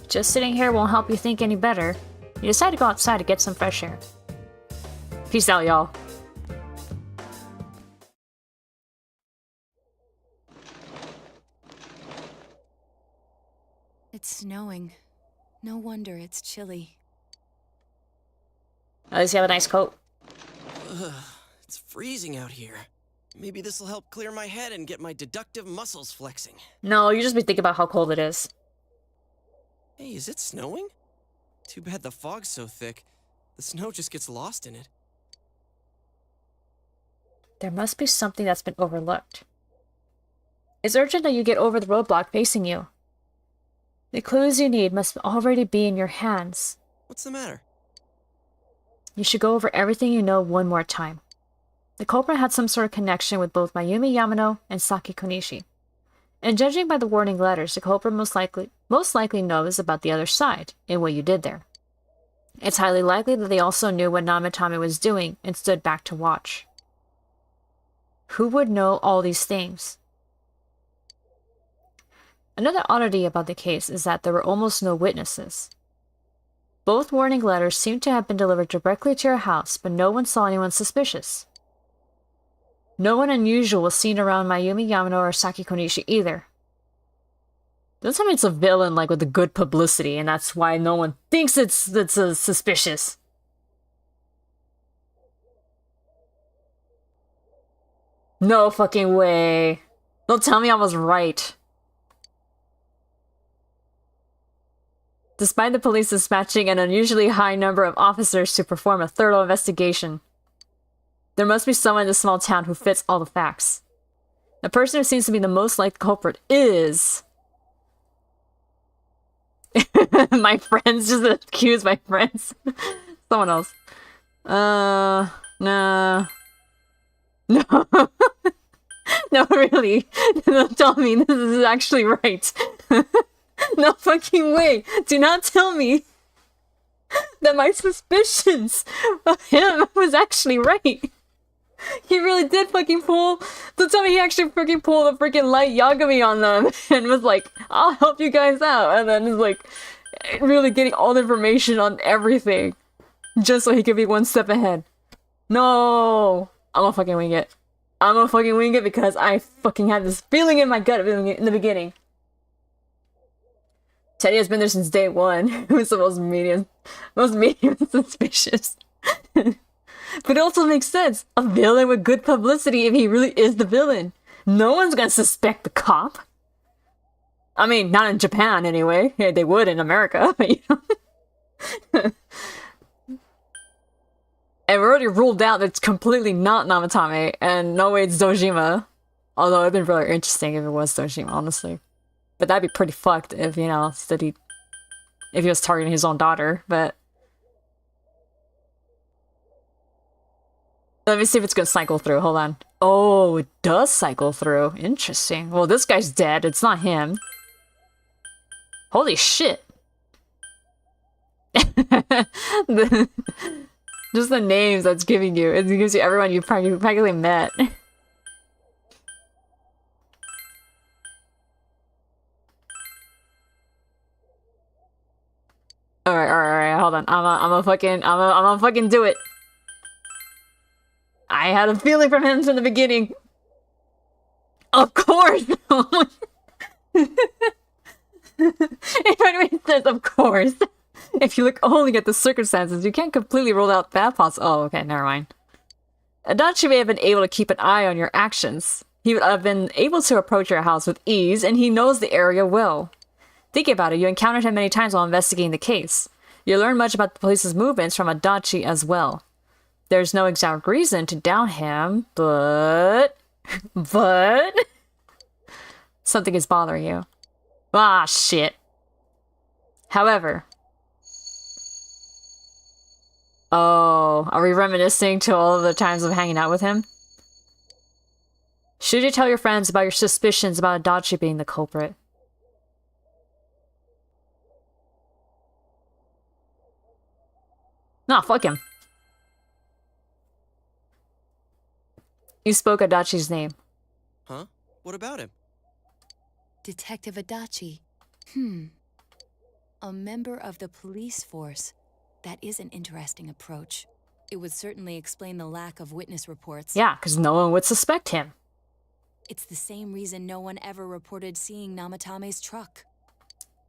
Just sitting here won't help you think any better. You decide to go outside to get some fresh air. Peace out, y'all. It's snowing. No wonder it's chilly. At least you have a nice coat. Ugh, it's freezing out here. Maybe this'll help clear my head and get my deductive muscles flexing. No, you just be thinking about how cold it is. Hey, is it snowing? Too bad the fog's so thick. The snow just gets lost in it. There must be something that's been overlooked. It's urgent that you get over the roadblock facing you. The clues you need must already be in your hands. What's the matter? You should go over everything you know one more time. The culprit had some sort of connection with both Mayumi Yamano and Saki Konishi. And judging by the warning letters, the culprit most likely knows about the other side and what you did there. It's highly likely that they also knew what Namatame was doing and stood back to watch. Who would know all these things? Another oddity about the case is that there were almost no witnesses. Both warning letters seem to have been delivered directly to your house, but no one saw anyone suspicious. No one unusual was seen around Mayumi Yamano or Saki Konishi either. Don't tell me it's a villain like with the good publicity, and that's why no one thinks it's suspicious. No fucking way. Don't tell me I was right. Despite the police dispatching an unusually high number of officers to perform a thorough investigation, there must be someone in this small town who fits all the facts. The person who seems to be the most like the culprit is... my friends, just accuse my friends. Someone else. No. No. No, really. Don't tell me this is actually right. No fucking way. Do not tell me that my suspicions of him was actually right. He really did fucking pull... Don't tell me he actually freaking pulled a freaking light Yagami on them and was like, I'll help you guys out. And then is like, really getting all the information on everything. Just so he could be one step ahead. No! I'm gonna fucking wing it. I'm gonna fucking wing it because I fucking had this feeling in my gut in the beginning. Teddy has been there since day one. Who's the most medium suspicious. But it also makes sense. A villain with good publicity if he really is the villain. No one's gonna suspect the cop. I mean, not in Japan anyway. Yeah, they would in America, but you know. And we already ruled out that it's completely not Namatame, and no way it's Dojima. Although it'd been really interesting if it was Dojima, honestly. But that'd be pretty fucked if, you know, if he was targeting his own daughter, but... Let me see if it's gonna cycle through, hold on. Oh, it does cycle through. Interesting. Well, this guy's dead, it's not him. Holy shit. Just the names that's giving you. It gives you everyone you've practically met. Alright, hold on. I'm a fucking do it. I had a feeling from him from the beginning. Of course! If anyone says, of course. If you look only at the circumstances, you can't completely rule out that oh, okay, never mind. Adachi may have been able to keep an eye on your actions. He would have been able to approach your house with ease, and he knows the area well. Think about it, you encountered him many times while investigating the case. You learn much about the police's movements from Adachi as well. There's no exact reason to doubt him, but... something is bothering you. Ah, shit. However... Oh, are we reminiscing to all of the times of hanging out with him? Should you tell your friends about your suspicions about Adachi being the culprit? Nah, fuck him. You spoke Adachi's name. Huh? What about him? Detective Adachi. A member of the police force. That is an interesting approach. It would certainly explain the lack of witness reports. Yeah, because no one would suspect him. It's the same reason no one ever reported seeing Namatame's truck.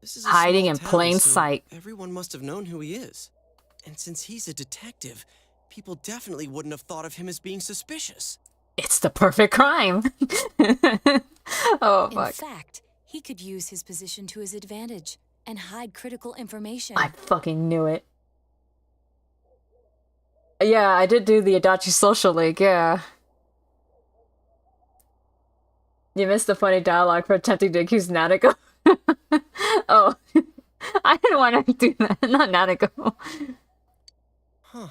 This is a hiding small in town, plain so sight. Everyone must have known who he is. And since he's a detective, people definitely wouldn't have thought of him as being suspicious. It's the perfect crime. Oh, fuck. In fact, he could use his position to his advantage and hide critical information. I fucking knew it. Yeah, I did do the Adachi social link, yeah. You missed the funny dialogue for attempting to accuse Nanako. Oh, I didn't want to do that, not Nanako. Huh.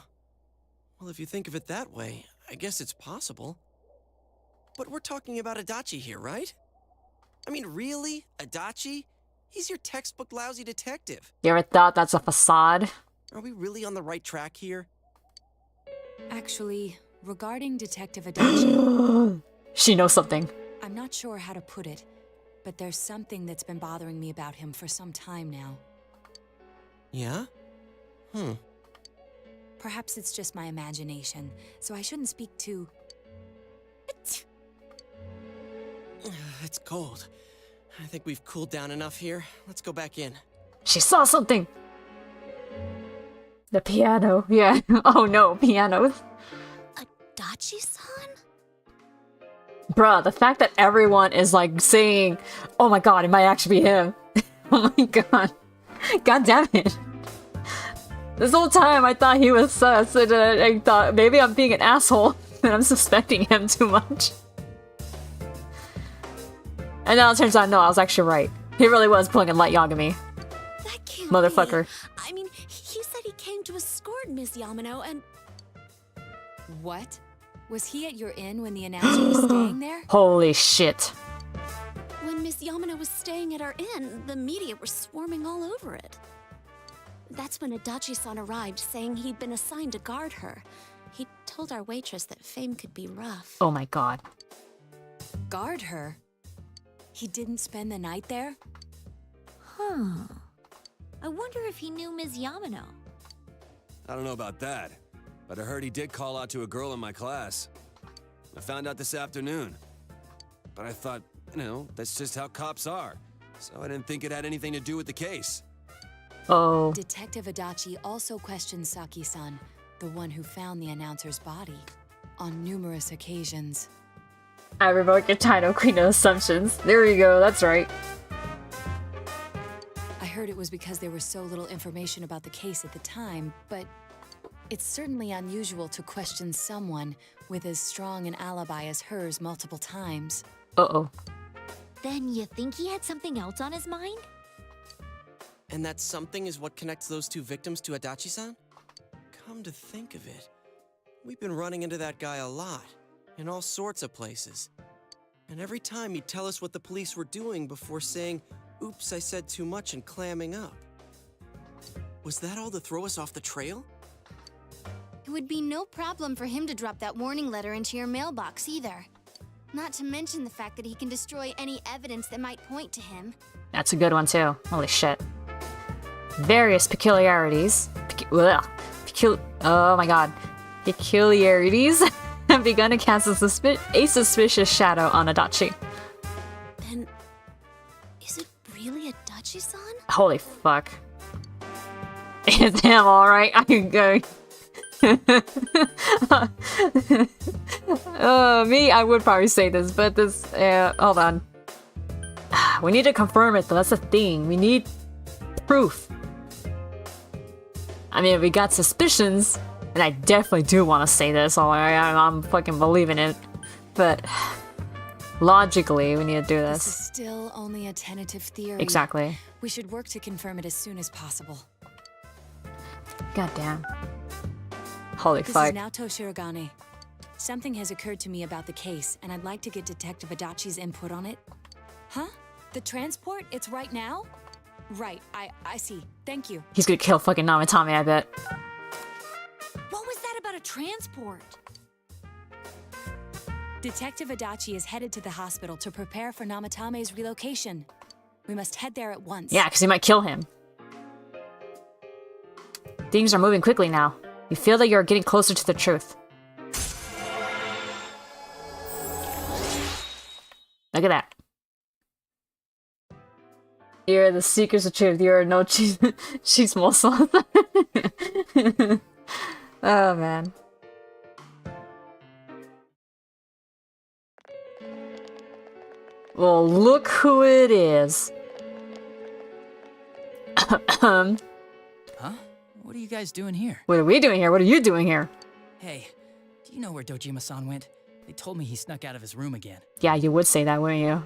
Well, if you think of it that way, I guess it's possible. But we're talking about Adachi here, right? I mean, really? Adachi? He's your textbook lousy detective. You ever thought that's a facade? Are we really on the right track here? Actually, regarding Detective Adachi, She knows something. I'm not sure how to put it, but there's something that's been bothering me about him for some time now. Yeah? Perhaps it's just my imagination, so I shouldn't speak too... It's cold. I think we've cooled down enough here. Let's go back in. She saw something! The piano, yeah. Oh no, piano. Adachi-san? Bruh, the fact that everyone is like saying, oh my god, it might actually be him. Oh my god. God damn it. This whole time I thought he was sus, and I thought maybe I'm being an asshole and I'm suspecting him too much. And now it turns out, no, I was actually right. He really was pulling a light Yagami. That can't Motherfucker. be. I mean, he said he came to escort Miss Yamano and... What? Was he at your inn when the announcer was staying there? Holy shit. When Miss Yamano was staying at our inn, the media were swarming all over it. That's when Adachi-san arrived, saying he'd been assigned to guard her. He told our waitress that fame could be rough. Oh my god. Guard her? He didn't spend the night there? Huh. I wonder if he knew Ms. Yamano. I don't know about that, but I heard he did call out to a girl in my class. I found out this afternoon. But I thought, you know, that's just how cops are. So I didn't think it had anything to do with the case. Oh. Detective Adachi also questioned Saki-san, the one who found the announcer's body, on numerous occasions. I revoke your title, Queen of Assumptions. There you go, that's right. I heard it was because there was so little information about the case at the time, but it's certainly unusual to question someone with as strong an alibi as hers multiple times. Uh-oh. Then you think he had something else on his mind? And that something is what connects those two victims to Adachi-san? Come to think of it, we've been running into that guy a lot, in all sorts of places. And every time he'd tell us what the police were doing before saying, oops, I said too much, and clamming up. Was that all to throw us off the trail? It would be no problem for him to drop that warning letter into your mailbox either. Not to mention the fact that he can destroy any evidence that might point to him. That's a good one too. Holy shit. Various peculiarities. Oh my god. Peculiarities have begun to cast a suspicious shadow on Adachi. Then, is it really Adachi-san? Holy fuck. It's him, alright. I can go. Me, I would probably say this, but this, hold on. We need to confirm it though, that's the thing. We need proof. I mean, we got suspicions, and I definitely do want to say this, I'm fucking believing it. But, logically, we need to do This this. is still only a tentative theory. Exactly. We should work to confirm it as soon as possible. God damn. Holy This fuck. is Naoto Shirogane. Something has occurred to me about the case, and I'd like to get Detective Adachi's input on it. Huh? The transport? It's right now? Right, I see. Thank you. He's gonna kill fucking Namatame, I bet. What was that about a transport? Detective Adachi is headed to the hospital to prepare for Namatame's relocation. We must head there at once. Yeah, because he might kill him. Things are moving quickly now. You feel that you're getting closer to the truth. Look at that. You're the seekers of truth. You're no chismoso. Oh man. Well, look who it is. Huh? What are you guys doing here? What are we doing here? What are you doing here? Hey, do you know where Dojima-san went? They told me he snuck out of his room again. Yeah, you would say that, wouldn't you?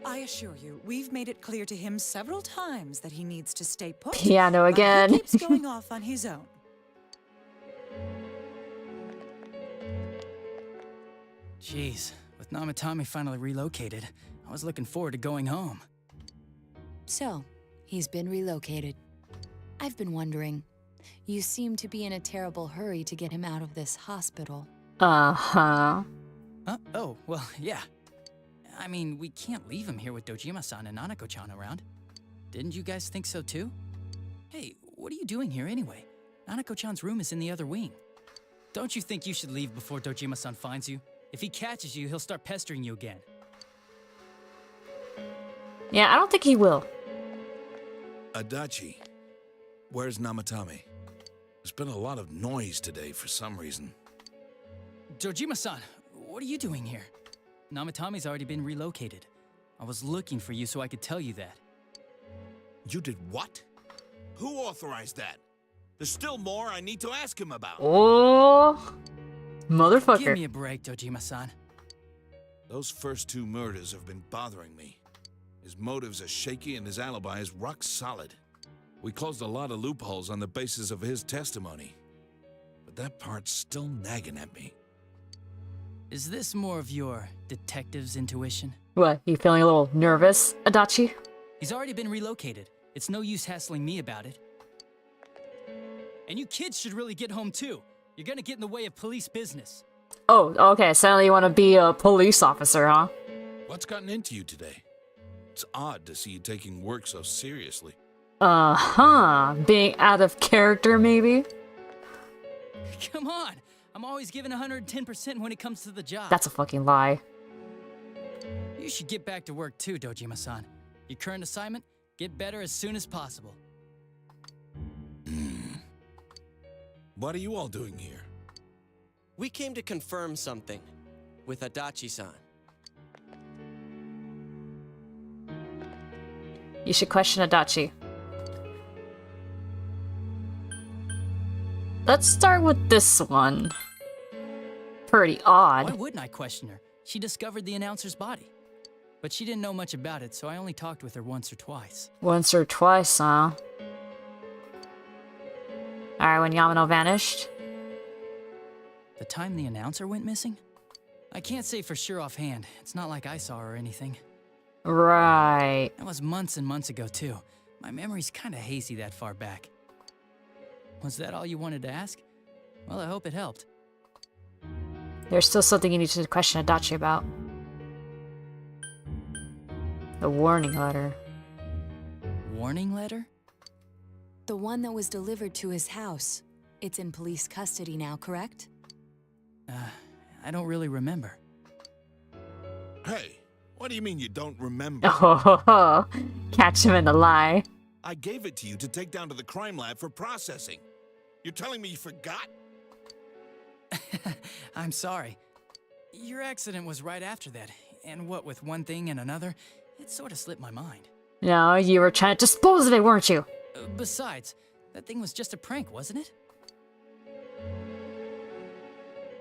I assure you, we've made it clear to him several times that he needs to stay put. Piano again. But he keeps going off on his own. Jeez, with Namatame finally relocated, I was looking forward to going home. So, he's been relocated. I've been wondering. You seem to be in a terrible hurry to get him out of this hospital. Uh-huh. Oh, well, yeah. I mean, we can't leave him here with Dojima-san and Nanako-chan around. Didn't you guys think so too? Hey, what are you doing here anyway? Nanako-chan's room is in the other wing. Don't you think you should leave before Dojima-san finds you? If he catches you, he'll start pestering you again. Yeah, I don't think he will. Adachi, where's Namatame? There's been a lot of noise today for some reason. Dojima-san, what are you doing here? Namatame's already been relocated. I was looking for you so I could tell you that. You did what? Who authorized that? There's still more I need to ask him about. Oh, motherfucker. Give me a break, Dojima-san. Those first 2 murders have been bothering me. His motives are shaky and his alibi is rock solid. We closed a lot of loopholes on the basis of his testimony. But that part's still nagging at me. Is this more of your detective's intuition? What, you feeling a little nervous, Adachi? He's already been relocated. It's no use hassling me about it. And you kids should really get home too. You're gonna get in the way of police business. Oh, okay, so you want to be a police officer, huh? What's gotten into you today? It's odd to see you taking work so seriously. Uh-huh. Being out of character, maybe? Come on! I'm always giving 110% when it comes to the job. That's a fucking lie. You should get back to work too, Dojima-san. Your current assignment? Get better as soon as possible. What are you all doing here? We came to confirm something with Adachi-san. You should question Adachi. Let's start with this one. Pretty odd. Why wouldn't I question her? She discovered the announcer's body. But she didn't know much about it, so I only talked with her once or twice. Once or twice, huh? Alright, when Yamano vanished? The time the announcer went missing? I can't say for sure offhand. It's not like I saw her or anything. Right. That was months and months ago, too. My memory's kinda hazy that far back. Was that all you wanted to ask? Well, I hope it helped. There's still something you need to question Adachi about. The warning letter. Warning letter? The one that was delivered to his house. It's in police custody now, correct? I don't really remember. Hey, what do you mean you don't remember? Oh, catch him in the lie. I gave it to you to take down to the crime lab for processing. You're telling me you forgot? I'm sorry. Your accident was right after that, and what with one thing and another, it sort of slipped my mind. No, you were trying to dispose of it, weren't you? Besides, that thing was just a prank, wasn't it?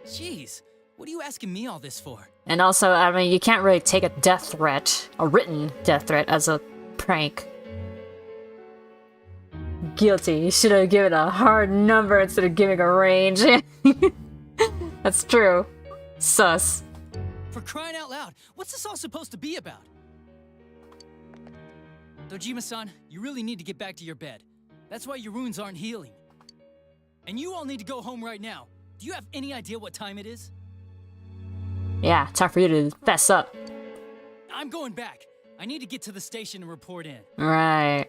Jeez, what are you asking me all this for? And also, I mean, you can't really take a death threat, a written death threat, as a prank. Guilty. You should have given a hard number instead of giving a range. That's true. Sus. For crying out loud, what's this all supposed to be about? Dojima-san, you really need to get back to your bed. That's why your wounds aren't healing. And you all need to go home right now. Do you have any idea what time it is? Yeah, time for you to fess up. I'm going back. I need to get to the station and report in. Right.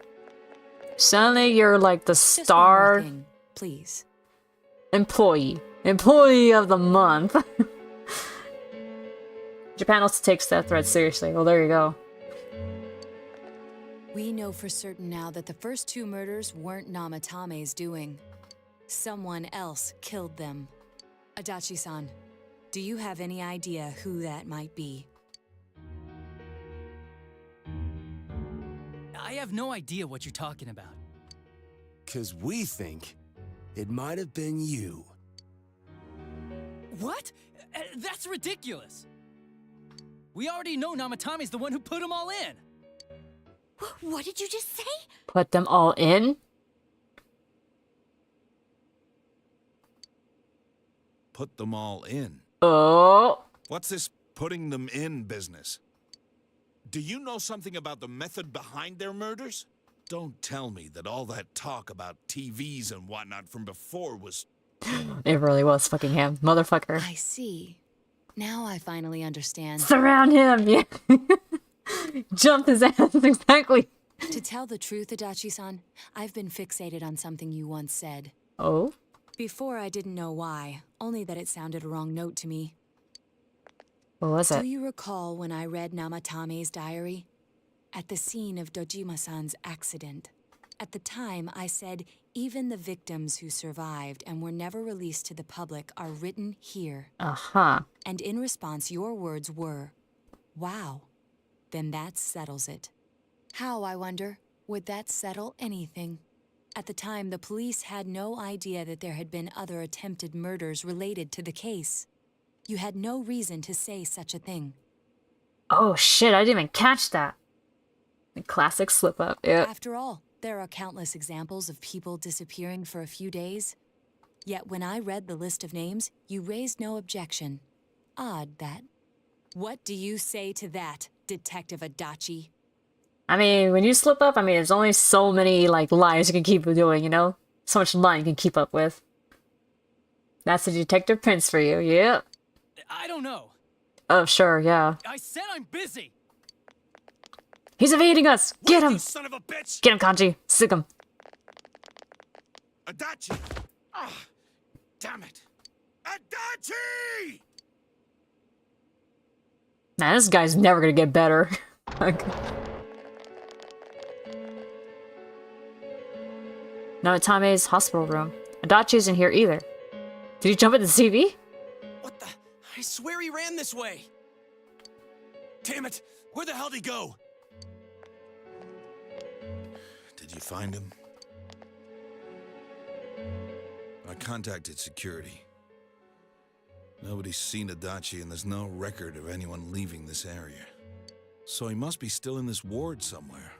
Suddenly you're like the Just star one more thing, please. employee. Employee of the month. Japan also takes that threat seriously. Well, there you go. We know for certain now that the first 2 murders weren't Namatame's doing. Someone else killed them. Adachi-san, do you have any idea who that might be? I have no idea what you're talking about. 'Cause we think it might have been you. What? That's ridiculous. We already know Namatame's the one who put them all in. What did you just say? Put them all in? Put them all in. Oh. What's this putting them in business? Do you know something about the method behind their murders? Don't tell me that all that talk about TVs and whatnot from before was... It really was fucking him. Motherfucker. I see. Now I finally understand. Surround him, yeah. Jump his ass, exactly. To tell the truth, Adachi-san, I've been fixated on something you once said. Oh? Before, I didn't know why, only that it sounded a wrong note to me. What was it? Do you recall when I read Namatame's diary? At the scene of Dojima-san's accident. At the time, I said, even the victims who survived and were never released to the public are written here. Uh-huh. And in response, your words were, wow, then that settles it. How, I wonder, would that settle anything? At the time, the police had no idea that there had been other attempted murders related to the case. You had no reason to say such a thing. Oh shit, I didn't even catch that. The classic slip up, yeah. After all, there are countless examples of people disappearing for a few days. Yet when I read the list of names, you raised no objection. Odd, that. What do you say to that, Detective Adachi? I mean, when you slip up, I mean, there's only so many, like, lies you can keep doing, you know? So much lying you can keep up with. That's the Detective Prince for you, yeah. I don't know. Oh, sure, yeah. I said I'm busy. He's evading us! Get him! You son of a bitch! Get him, Kanji! Sick him! Adachi! Ah, damn it! Adachi! Nah, this guy's never gonna get better. Namatame's hospital room. Adachi isn't here either. Did he jump at the TV? What the? I swear he ran this way. Damn it! Where the hell did he go? Did you find him? I contacted security. Nobody's seen Adachi and there's no record of anyone leaving this area. So he must be still in this ward somewhere.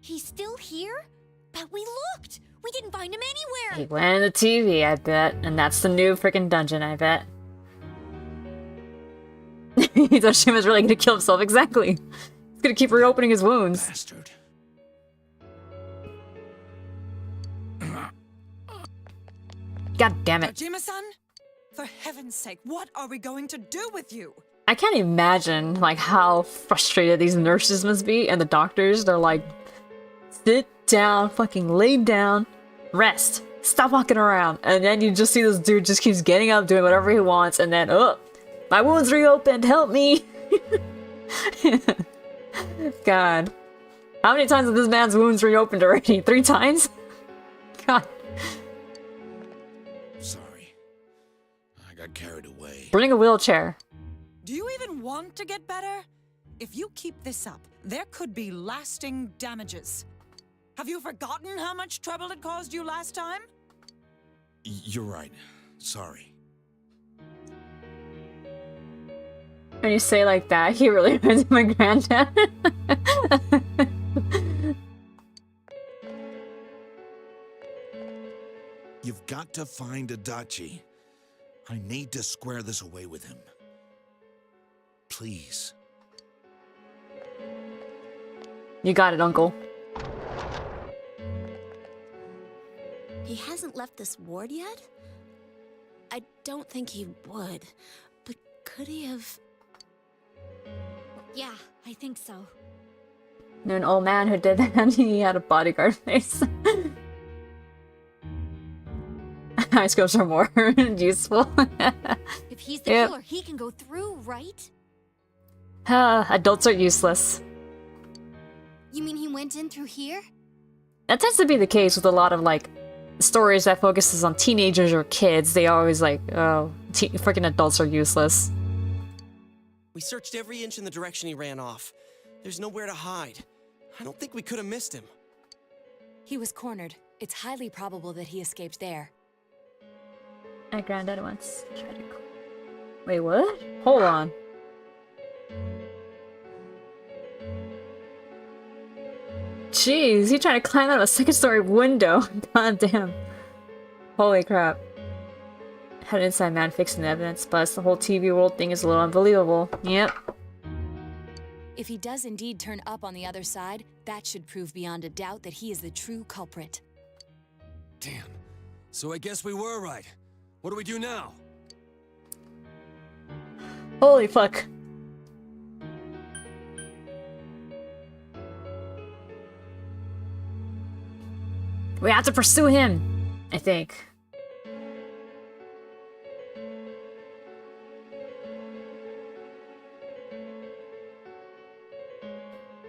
He's still here? But we looked! We didn't find him He anywhere! went in the TV, I bet. And that's the new freaking dungeon, I bet. He thought she was really gonna kill himself, exactly. He's gonna keep reopening his wounds. Bastard. God damn it. Dojima-san? For heaven's sake, what are we going to do with you? I can't imagine, like, how frustrated these nurses must be, and the doctors, they're like, sit down, fucking lay down, rest, stop walking around, and then you just see this dude just keeps getting up, doing whatever he wants, and then, oh, my wound's reopened, help me! God. How many times have this man's wounds reopened already? 3 times? God. Sorry. I got carried away. Bring a wheelchair. Do you even want to get better? If you keep this up, there could be lasting damages. Have you forgotten how much trouble it caused you last time? You're right. Sorry. When you say like that, he really reminds me of my granddad. You've got to find Adachi. I need to square this away with him. Please. You got it, Uncle. He hasn't left this ward yet? I don't think he would. But could he have... Yeah, I think so. Knew an old man who did that. He had a bodyguard face. High schools are more useful. If he's the Yep. killer, he can go through, right? Adults are useless. You mean he went in through here? That tends to be the case with a lot of, like, stories that focuses on teenagers or kids. They always like, oh, freaking adults are useless. We searched every inch in the direction he ran off. There's nowhere to hide. I don't think we could have missed him. He was cornered. It's highly probable that he escaped there. My granddad once tried to... Wait, what? Hold on. Jeez, he tried to climb out of a second-story window. God damn. Holy crap. Had an inside man fixing the evidence, plus the whole TV world thing is a little unbelievable. Yep. If he does indeed turn up on the other side, that should prove beyond a doubt that he is the true culprit. Damn. So I guess we were right. What do we do now? Holy fuck. We have to pursue him, I think.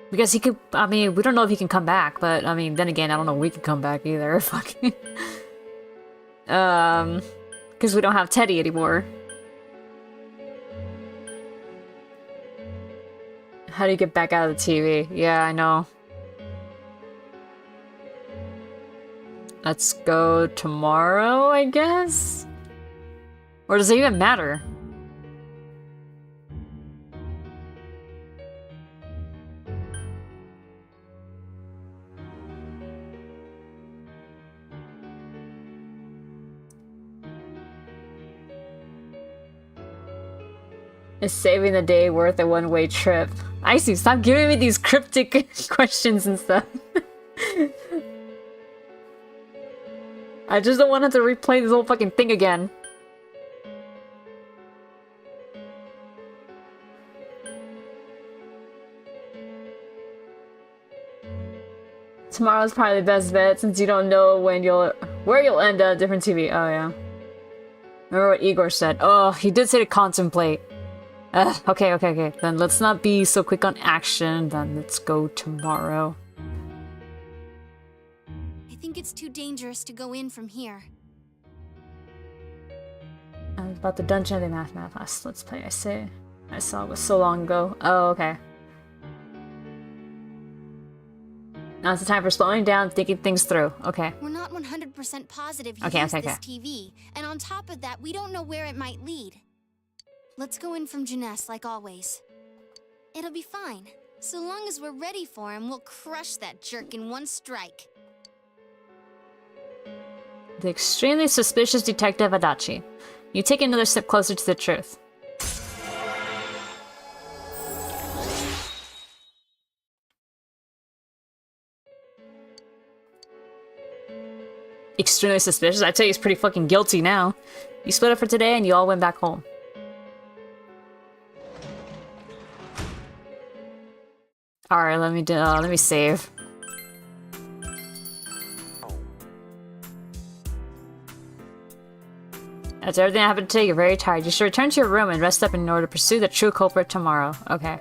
Because he could, I mean, we don't know if he can come back, but I mean, then again, I don't know if we can come back either. Fucking. Because we don't have Teddy anymore. How do you get back out of the TV? Yeah, I know. Let's go tomorrow, I guess? Or does it even matter? Is saving the day worth a one-way trip? Icy, stop giving me these cryptic questions and stuff. I just don't want to have to replay this whole fucking thing again. Tomorrow's probably the best bet since you don't know when where you'll end up. Different TV. Oh yeah. Remember what Igor said? Oh, he did say to contemplate. Okay. Then let's not be so quick on action. Then let's go tomorrow. I think it's too dangerous to go in from here. About the dungeon of the math last let's play. I saw it was so long ago. Oh, okay. Now it's the time for slowing down, thinking things through. Okay. We're not 100% positive he Okay, used okay. this TV, and on top of that, we don't know where it might lead. Let's go in from Jeunesse like always. It'll be fine. So long as we're ready for him, we'll crush that jerk in one strike. The extremely suspicious Detective Adachi. You take another step closer to the truth. Extremely suspicious? I tell you, he's pretty fucking guilty now. You split up for today and you all went back home. Alright, let me save. That's everything I have to tell you. You're very tired. You should return to your room and rest up in order to pursue the true culprit tomorrow. Okay.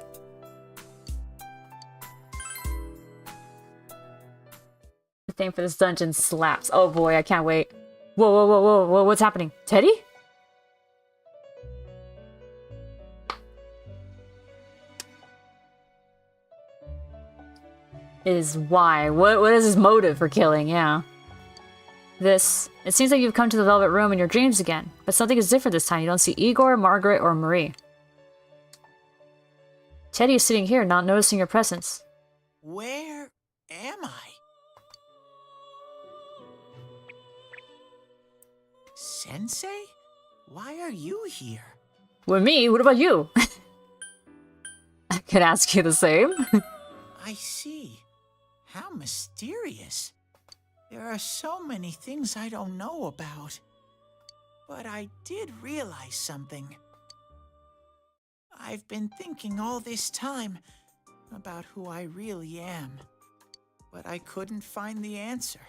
The thing for this dungeon slaps. Oh boy, I can't wait. Whoa, what's happening? Teddy? Is why? What is his motive for killing? Yeah. It seems like you've come to the Velvet Room in your dreams again, but something is different this time. You don't see Igor, Margaret, or Marie. Teddy is sitting here, not noticing your presence. Where am I? Sensei? Why are you here? With me? What about you? I could ask you the same. I see. How mysterious. There are so many things I don't know about. But I did realize something. I've been thinking all this time about who I really am. But I couldn't find the answer.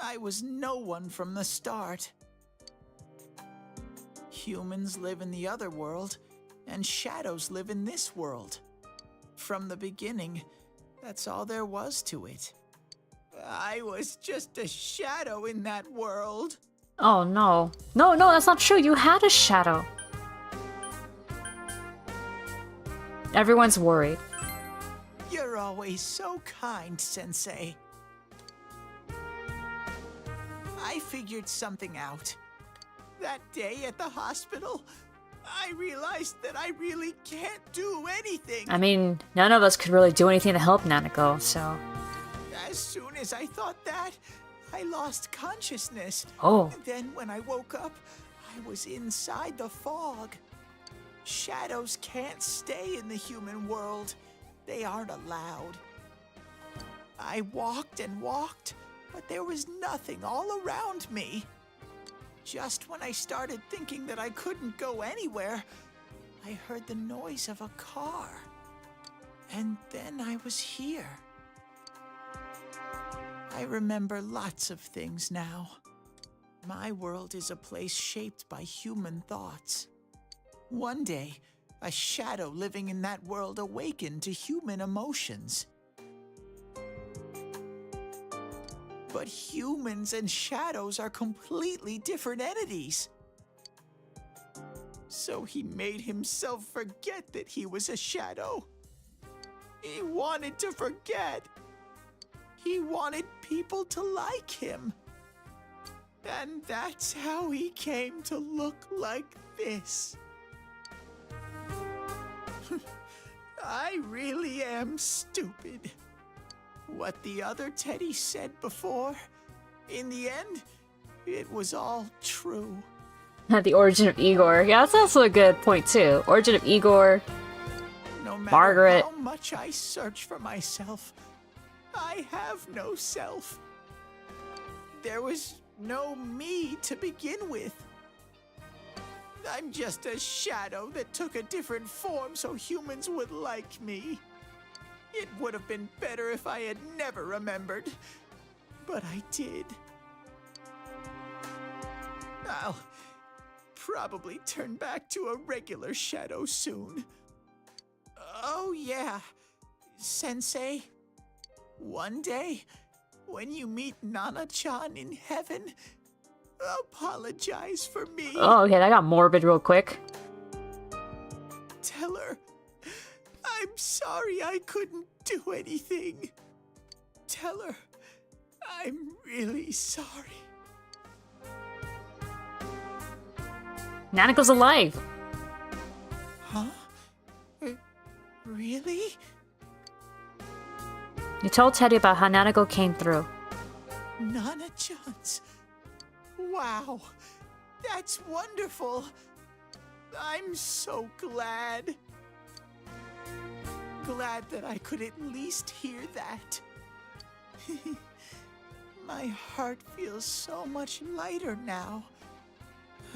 I was no one from the start. Humans live in the other world, and shadows live in this world. From the beginning, that's all there was to it. I was just a shadow in that world. Oh no. No, that's not true. You had a shadow. Everyone's worried. You're You're always so kind, Sensei. I figured something out. That day at the hospital, I realized that I really can't do anything. I mean, none of us could really do anything to help Nanako, so... As soon as I thought that, I lost consciousness. Oh. And then when I woke up, I was inside the fog. Shadows can't stay in the human world. They aren't allowed. I walked and walked, but there was nothing all around me. Just when I started thinking that I couldn't go anywhere, I heard the noise of a car. And then I was here. I remember lots of things now. My world is a place shaped by human thoughts. One day, a shadow living in that world awakened to human emotions. But humans and shadows are completely different entities. So he made himself forget that he was a shadow. He wanted to forget. He wanted people to like him. And that's how he came to look like this. I really am stupid. What the other Teddy said before, in the end, it was all true. The origin of Igor. Yeah, that's also a good point, too. Origin of Igor. No matter Margaret. how much I search for myself, I have no self. There was no me to begin with. I'm just a shadow that took a different form so humans would like me. It would have been better if I had never remembered, but I did. I'll probably turn back to a regular shadow soon. Oh yeah, Sensei. One day, when you meet Nana-chan in heaven, apologize for me. Oh, okay, that got morbid real quick. Tell her, I'm sorry I couldn't do anything. Tell her, I'm really sorry. Nanako's alive. Huh? Really? You told Teddy about how Nanako came through. Nana-chan's. Wow, that's wonderful. I'm so glad. Glad that I could at least hear that. My heart feels so much lighter now.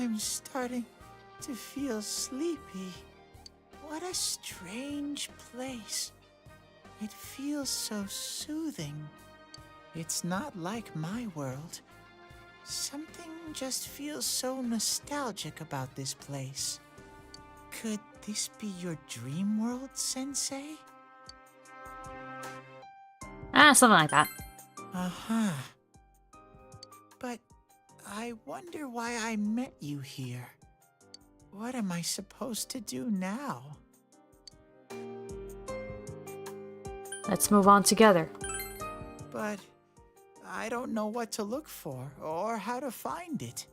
I'm starting to feel sleepy. What a strange place. It feels so soothing. It's not like my world. Something just feels so nostalgic about this place. Could this be your dream world, Sensei? Something like that. Uh-huh. But I wonder why I met you here. What am I supposed to do now? Let's move on together. But I don't know what to look for or how to find it.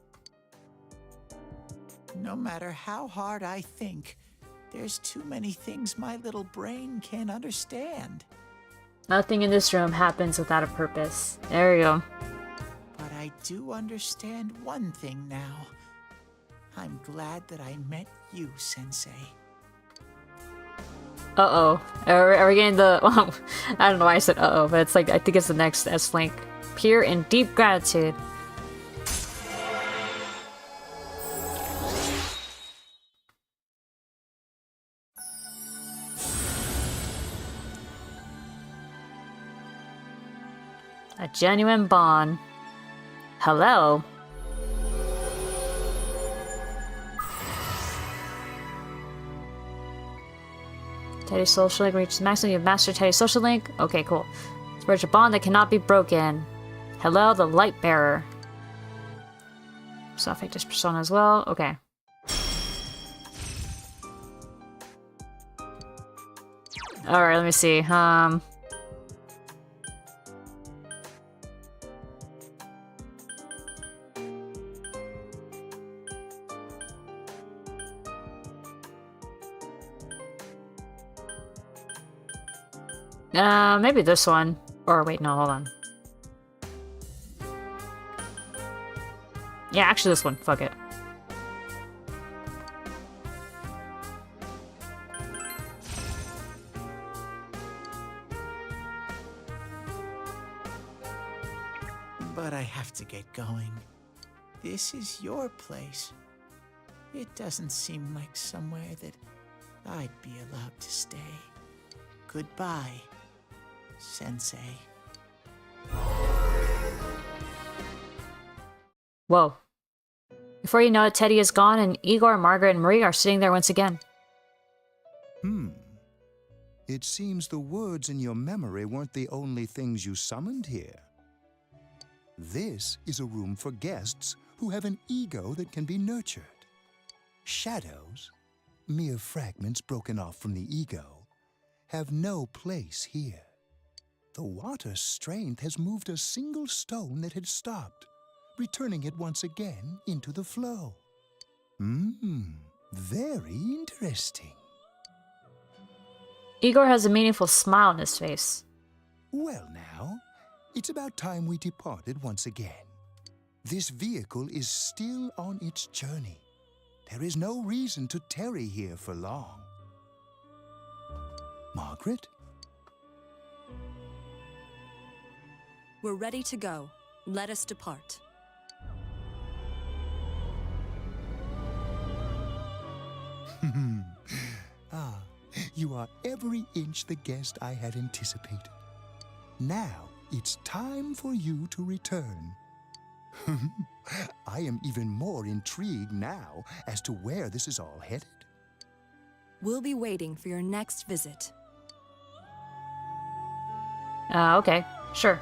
No matter how hard I think, there's too many things my little brain can't understand. Nothing in this room happens without a purpose. There you go. But I do understand one thing now. I'm glad that I met you, Sensei. Uh-oh. Are we getting the... Well, I don't know why I said uh-oh, but it's like, I think it's the next S-Link. Pure and deep gratitude. A genuine bond. Hello? Teddy's social link reaches maximum. You have mastered Teddy's social link. Okay, cool. It's a bond that cannot be broken. Hello, the light bearer. So I'll fake this persona as well. Okay. Alright, let me see. Maybe this one. Or wait, no, hold on. Yeah, actually this one. Fuck it. But I have to get going. This is your place. It doesn't seem like somewhere that I'd be allowed to stay. Goodbye, Sensei. Whoa. Before you know it, Teddy is gone, and Igor, Margaret, and Marie are sitting there once again. It seems the words in your memory weren't the only things you summoned here. This is a room for guests who have an ego that can be nurtured. Shadows, mere fragments broken off from the ego, have no place here. The water's strength has moved a single stone that had stopped, returning it once again into the flow. Very interesting. Igor has a meaningful smile on his face. Well now, it's about time we departed once again. This vehicle is still on its journey. There is no reason to tarry here for long. Margaret? We're ready to go. Let us depart. You are every inch the guest I had anticipated. Now it's time for you to return. I am even more intrigued now as to where this is all headed. We'll be waiting for your next visit. Okay, sure.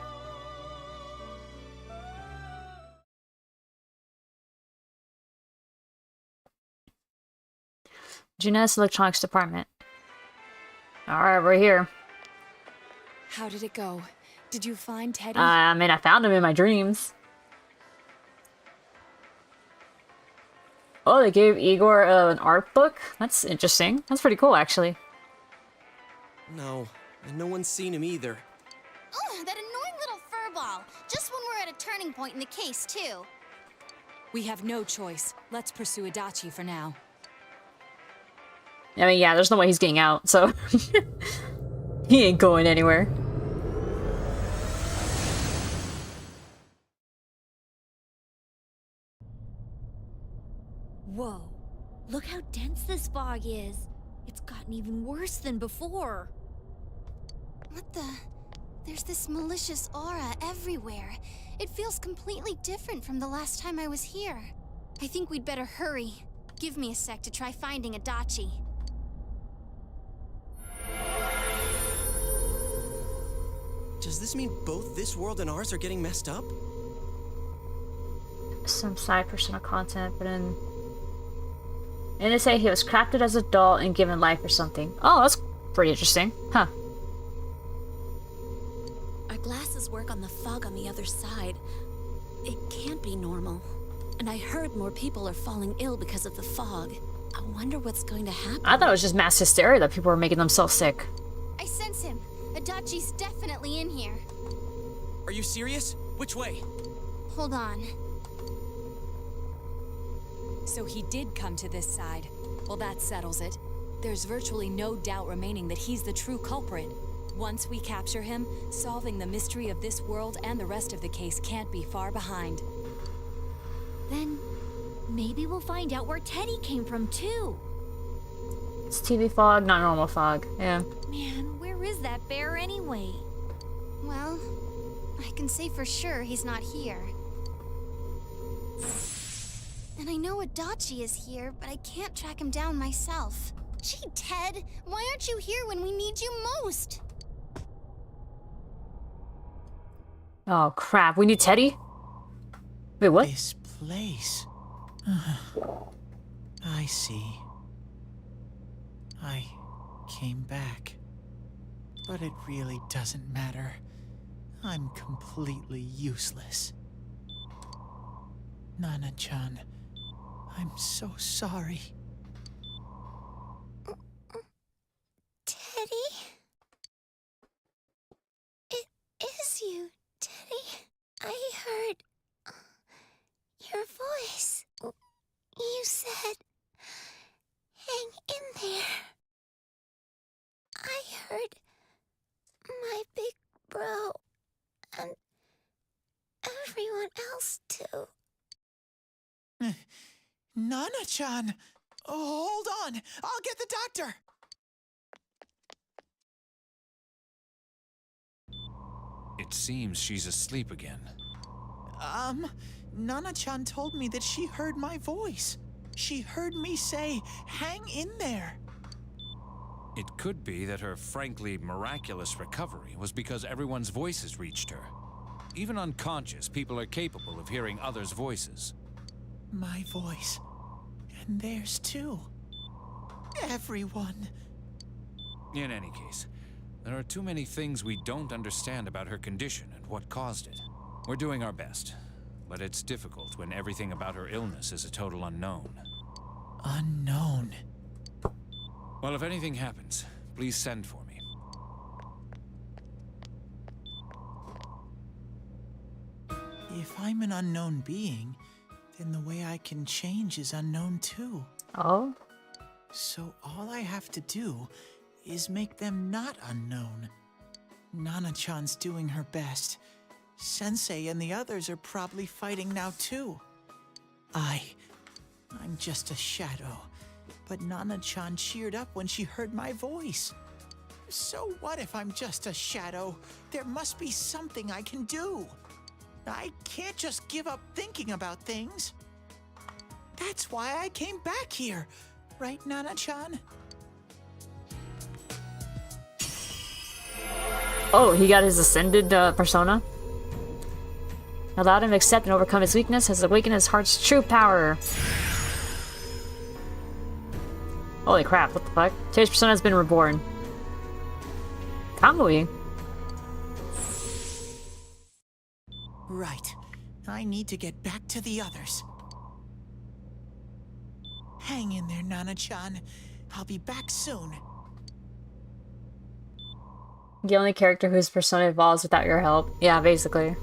Jeunesse Electronics Department. Alright, we're here. How did it go? Did you find Teddy? I mean, I found him in my dreams. Oh, they gave Igor an art book? That's interesting. That's pretty cool, actually. No, and no one's seen him either. Oh, that annoying little furball. Just when we're at a turning point in the case, too. We have no choice. Let's pursue Adachi for now. I mean, yeah, there's no way he's getting out, so... he ain't going anywhere. Whoa. Look how dense this fog is. It's gotten even worse than before. What the? There's this malicious aura everywhere. It feels completely different from the last time I was here. I think we'd better hurry. Give me a sec to try finding Adachi. Does this mean both this world and ours are getting messed up? Some side personal content, but in they say he was crafted as a doll and given life or something. Oh, that's pretty interesting. Huh. Our glasses work on the fog on the other side. It can't be normal. And I heard more people are falling ill because of the fog. I wonder what's going to happen. I thought it was just mass hysteria that people were making themselves sick. I sense him. Adachi's definitely in here. Are you serious? Which way? Hold on. So he did come to this side. Well, that settles it. There's virtually no doubt remaining that he's the true culprit. Once we capture him, solving the mystery of this world and the rest of the case can't be far behind. Then maybe we'll find out where Teddy came from, too. It's TV fog, not normal fog. Yeah. Man, where is that bear anyway? Well, I can say for sure he's not here. And I know Adachi is here, but I can't track him down myself. Gee, Ted, why aren't you here when we need you most? Oh crap, we need Teddy? Wait, what? This place. I see. I came back. But it really doesn't matter. I'm completely useless. Nana-chan, I'm so sorry. Teddy? I heard your voice. You said, hang in there. I heard my big bro and everyone else too. Nana-chan! Oh, hold on! I'll get the doctor! It seems she's asleep again. Nana-chan told me that she heard my voice. She heard me say, hang in there. It could be that her frankly miraculous recovery was because everyone's voices reached her. Even unconscious, people are capable of hearing others' voices. My voice. And theirs too. Everyone. In any case, there are too many things we don't understand about her condition and what caused it. We're doing our best, but it's difficult when everything about her illness is a total unknown. Unknown. Well, if anything happens, please send for me. If I'm an unknown being, then the way I can change is unknown too. Oh? So all I have to do is make them not unknown. Nana-chan's doing her best. Sensei and the others are probably fighting now too. I'm just a shadow. But Nana-chan cheered up when she heard my voice. So what if I'm just a shadow? There must be something I can do. I can't just give up thinking about things. That's why I came back here. Right, Nana-chan? Oh, he got his ascended persona. Allowed him to accept and overcome his weakness, has awakened his heart's true power. Holy crap, what the fuck? Terry's persona has been reborn. Kamui? Right. I need to get back to the others. Hang in there, Nana-chan. I'll be back soon. The only character whose persona evolves without your help. Yeah, basically.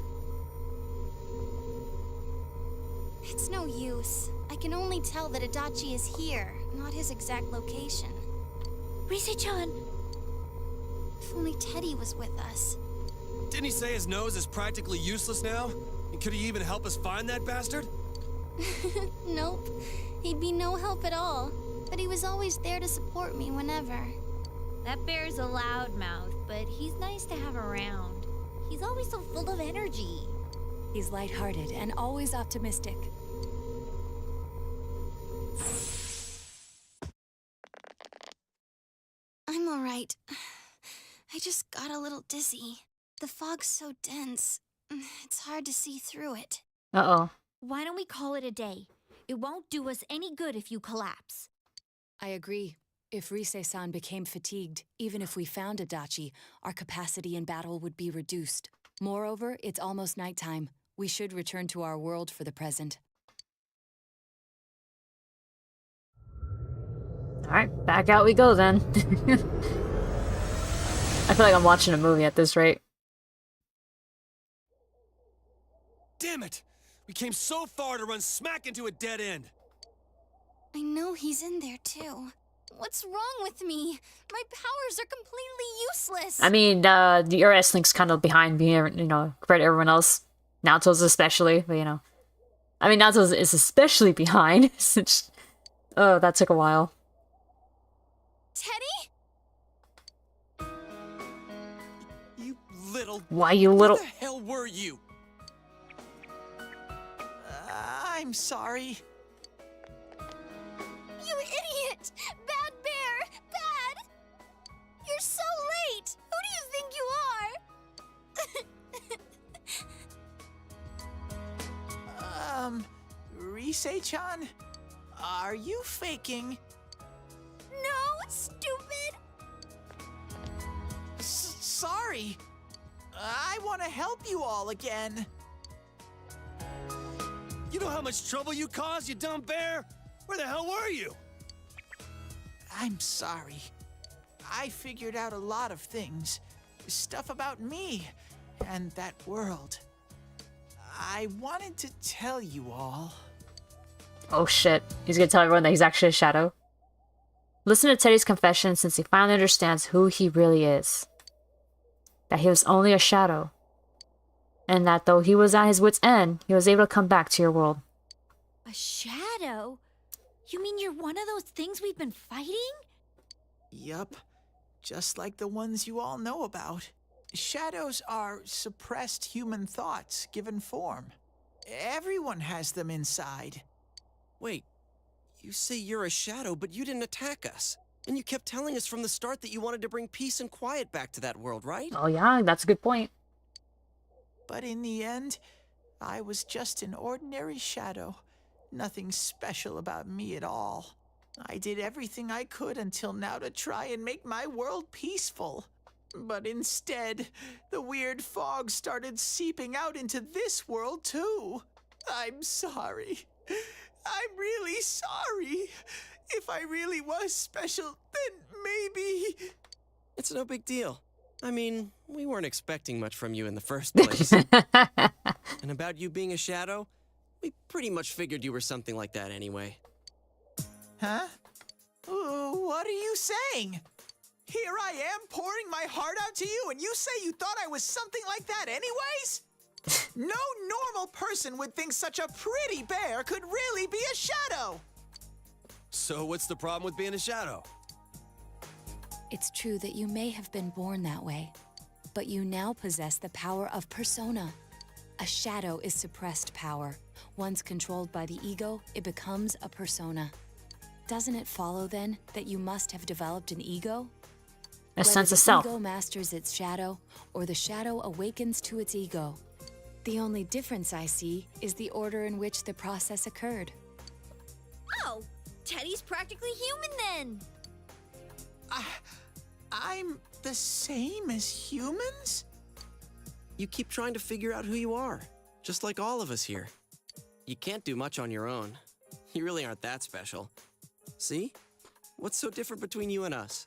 It's no use. I can only tell that Adachi is here, not his exact location. Rise-chan! If only Teddy was with us. Didn't he say his nose is practically useless now? And could he even help us find that bastard? Nope. He'd be no help at all. But he was always there to support me whenever. That bear's a loudmouth, but he's nice to have around. He's always so full of energy. He's lighthearted and always optimistic. I'm alright. I just got a little dizzy. The fog's so dense, it's hard to see through it. Uh-oh. Why don't we call it a day? It won't do us any good if you collapse. I agree. If Rise-san became fatigued, even if we found Adachi, our capacity in battle would be reduced. Moreover, it's almost nighttime. We should return to our world for the present. Alright, back out we go then. I feel like I'm watching a movie at this rate. Damn it! We came so far to run smack into a dead end. I know he's in there too. What's wrong with me? My powers are completely useless. I mean, your S-Link's kind of behind me, you know, compared to everyone else. Naoto's especially, but you know. I mean, Naoto's is especially behind, since... Oh, that took a while. Teddy? You little... Why, you little... Where the hell were you? I'm sorry. You idiot! Bad bear! Bad! You're so late! Who do you think you are? Rise-chan? Are you faking? No, stupid! Sorry. I want to help you all again. You know how much trouble you caused, you dumb bear? Where the hell were you? I'm sorry. I figured out a lot of things. Stuff about me and that world. I wanted to tell you all. Oh shit. He's gonna tell everyone that he's actually a shadow. Listen to Teddy's confession since he finally understands who he really is. That he was only a shadow. And that though he was at his wit's end, he was able to come back to your world. A shadow? You mean you're one of those things we've been fighting? Yup. Just like the ones you all know about. Shadows are suppressed human thoughts given form. Everyone has them inside. Wait, you say you're a shadow, but you didn't attack us. And you kept telling us from the start that you wanted to bring peace and quiet back to that world, right? Oh yeah, that's a good point. But in the end, I was just an ordinary shadow. Nothing special about me at all. I did everything I could until now to try and make my world peaceful. But instead, the weird fog started seeping out into this world too. I'm sorry. I'm really sorry. If I really was special, then maybe... It's no big deal. I mean, we weren't expecting much from you in the first place. And about you being a shadow, we pretty much figured you were something like that anyway. Huh? What are you saying? Here I am pouring my heart out to you, and you say you thought I was something like that anyways? No normal person would think such a pretty bear could really be a shadow! So what's the problem with being a shadow? It's true that you may have been born that way, but you now possess the power of persona. A shadow is suppressed power. Once controlled by the ego, it becomes a persona. Doesn't it follow, then, that you must have developed an ego? A sense of self. Whether the ego masters its shadow, or the shadow awakens to its ego. The only difference I see is the order in which the process occurred. Oh, Teddy's practically human then. I'm the same as humans? You keep trying to figure out who you are, just like all of us here. You can't do much on your own. You really aren't that special. See? What's so different between you and us?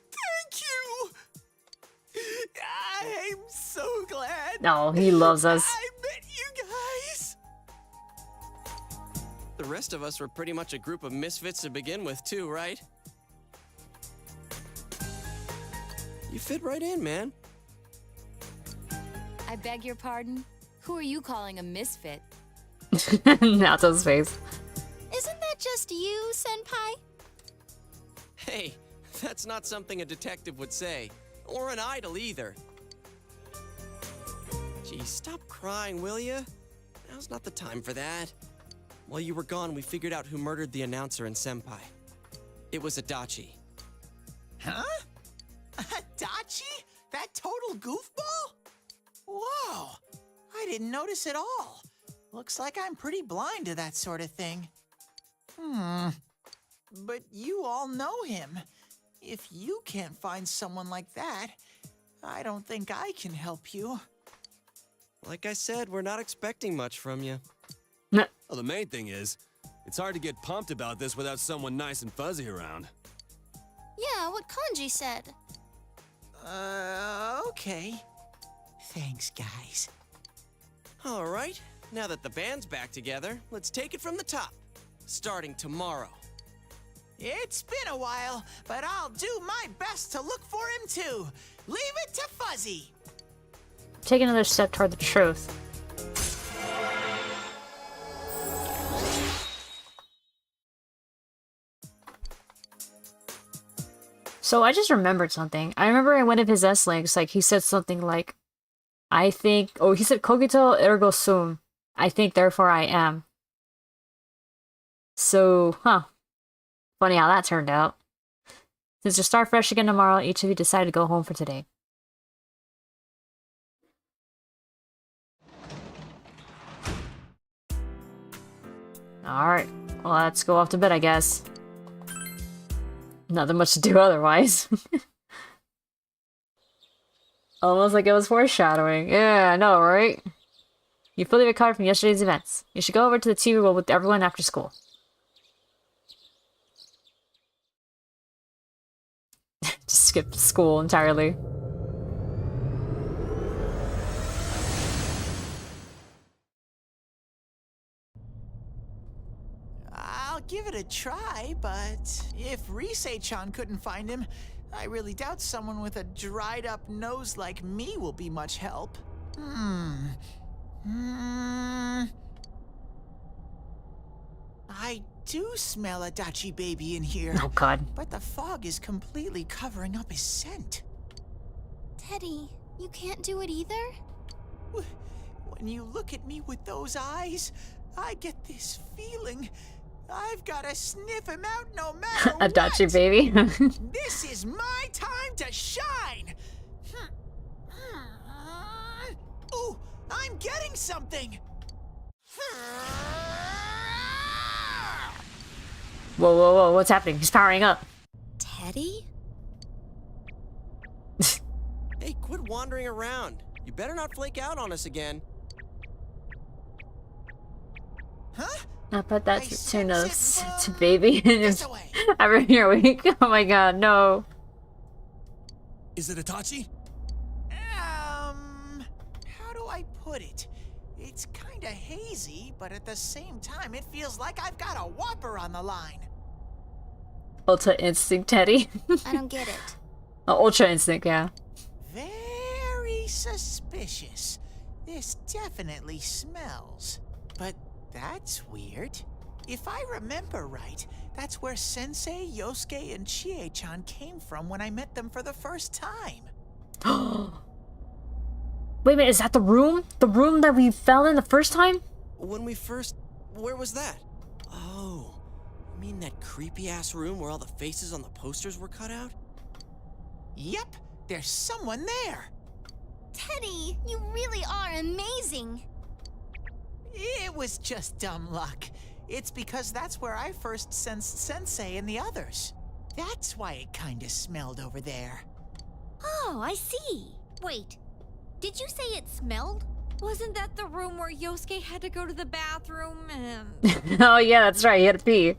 Thank you! I'm so glad. No, he loves us. I met you guys. The rest of us were pretty much a group of misfits to begin with, too, right? You fit right in, man. I beg your pardon? Who are you calling a misfit? Natsu's face. Isn't that just you, Senpai? Hey, that's not something a detective would say. Or an idol, either. Gee, stop crying, will ya? Now's not the time for that. While you were gone, we figured out who murdered the announcer and Senpai. It was Adachi. Huh? Adachi? That total goofball? Whoa! I didn't notice at all. Looks like I'm pretty blind to that sort of thing. But you all know him. If you can't find someone like that, I don't think I can help you. Like I said, we're not expecting much from you. Well, the main thing is, it's hard to get pumped about this without someone nice and fuzzy around. Yeah, what Kanji said. Okay. Thanks, guys. All right, now that the band's back together, let's take it from the top. Starting tomorrow. It's been a while, but I'll do my best to look for him too. Leave it to Fuzzy. Take another step toward the truth. So I just remembered something. I remember in one of his S-links, like he said something like, I think, oh, he said, Cogito ergo sum. I think, therefore I am. So, funny how that turned out. Since you start fresh again tomorrow, each of you decided to go home for today. Alright, well, let's go off to bed, I guess. Nothing much to do otherwise. Almost like it was foreshadowing. Yeah, I know, right? You fully recovered from yesterday's events. You should go over to the TV world with everyone after school. Just skip school entirely. I'll give it a try, but if Risei-chan couldn't find him, I really doubt someone with a dried-up nose like me will be much help. I do smell a Dachi baby in here. Oh god. But the fog is completely covering up his scent. Teddy, you can't do it either? When you look at me with those eyes, I get this feeling I've got to sniff him out no matter A Dachi what. baby. This is my time to shine. Ooh, I'm getting something. Whoa, whoa, whoa, what's happening? He's powering up. Teddy? Hey, quit wandering around. You better not flake out on us again. Huh? I put that to notes to baby every year week. Oh my god, no. Is it Itachi? How do I put it? It's kinda hazy, but at the same time, it feels like I've got a whopper on the line. Ultra Instinct Teddy. I don't get it. Oh, Ultra Instinct, yeah. Very suspicious. This definitely smells. But that's weird. If I remember right, that's where Sensei, Yosuke, and Chie-chan came from when I met them for the first time. Wait a minute, is that the room? The room that we fell in the first time? When we first... Where was that? Oh, you mean that creepy-ass room where all the faces on the posters were cut out? Yep, there's someone there. Teddy, you really are amazing. It was just dumb luck. It's because that's where I first sensed Sensei and the others. That's why it kinda smelled over there. Oh, I see. Wait, did you say it smelled? Wasn't that the room where Yosuke had to go to the bathroom and... Oh yeah, that's right, he had to pee.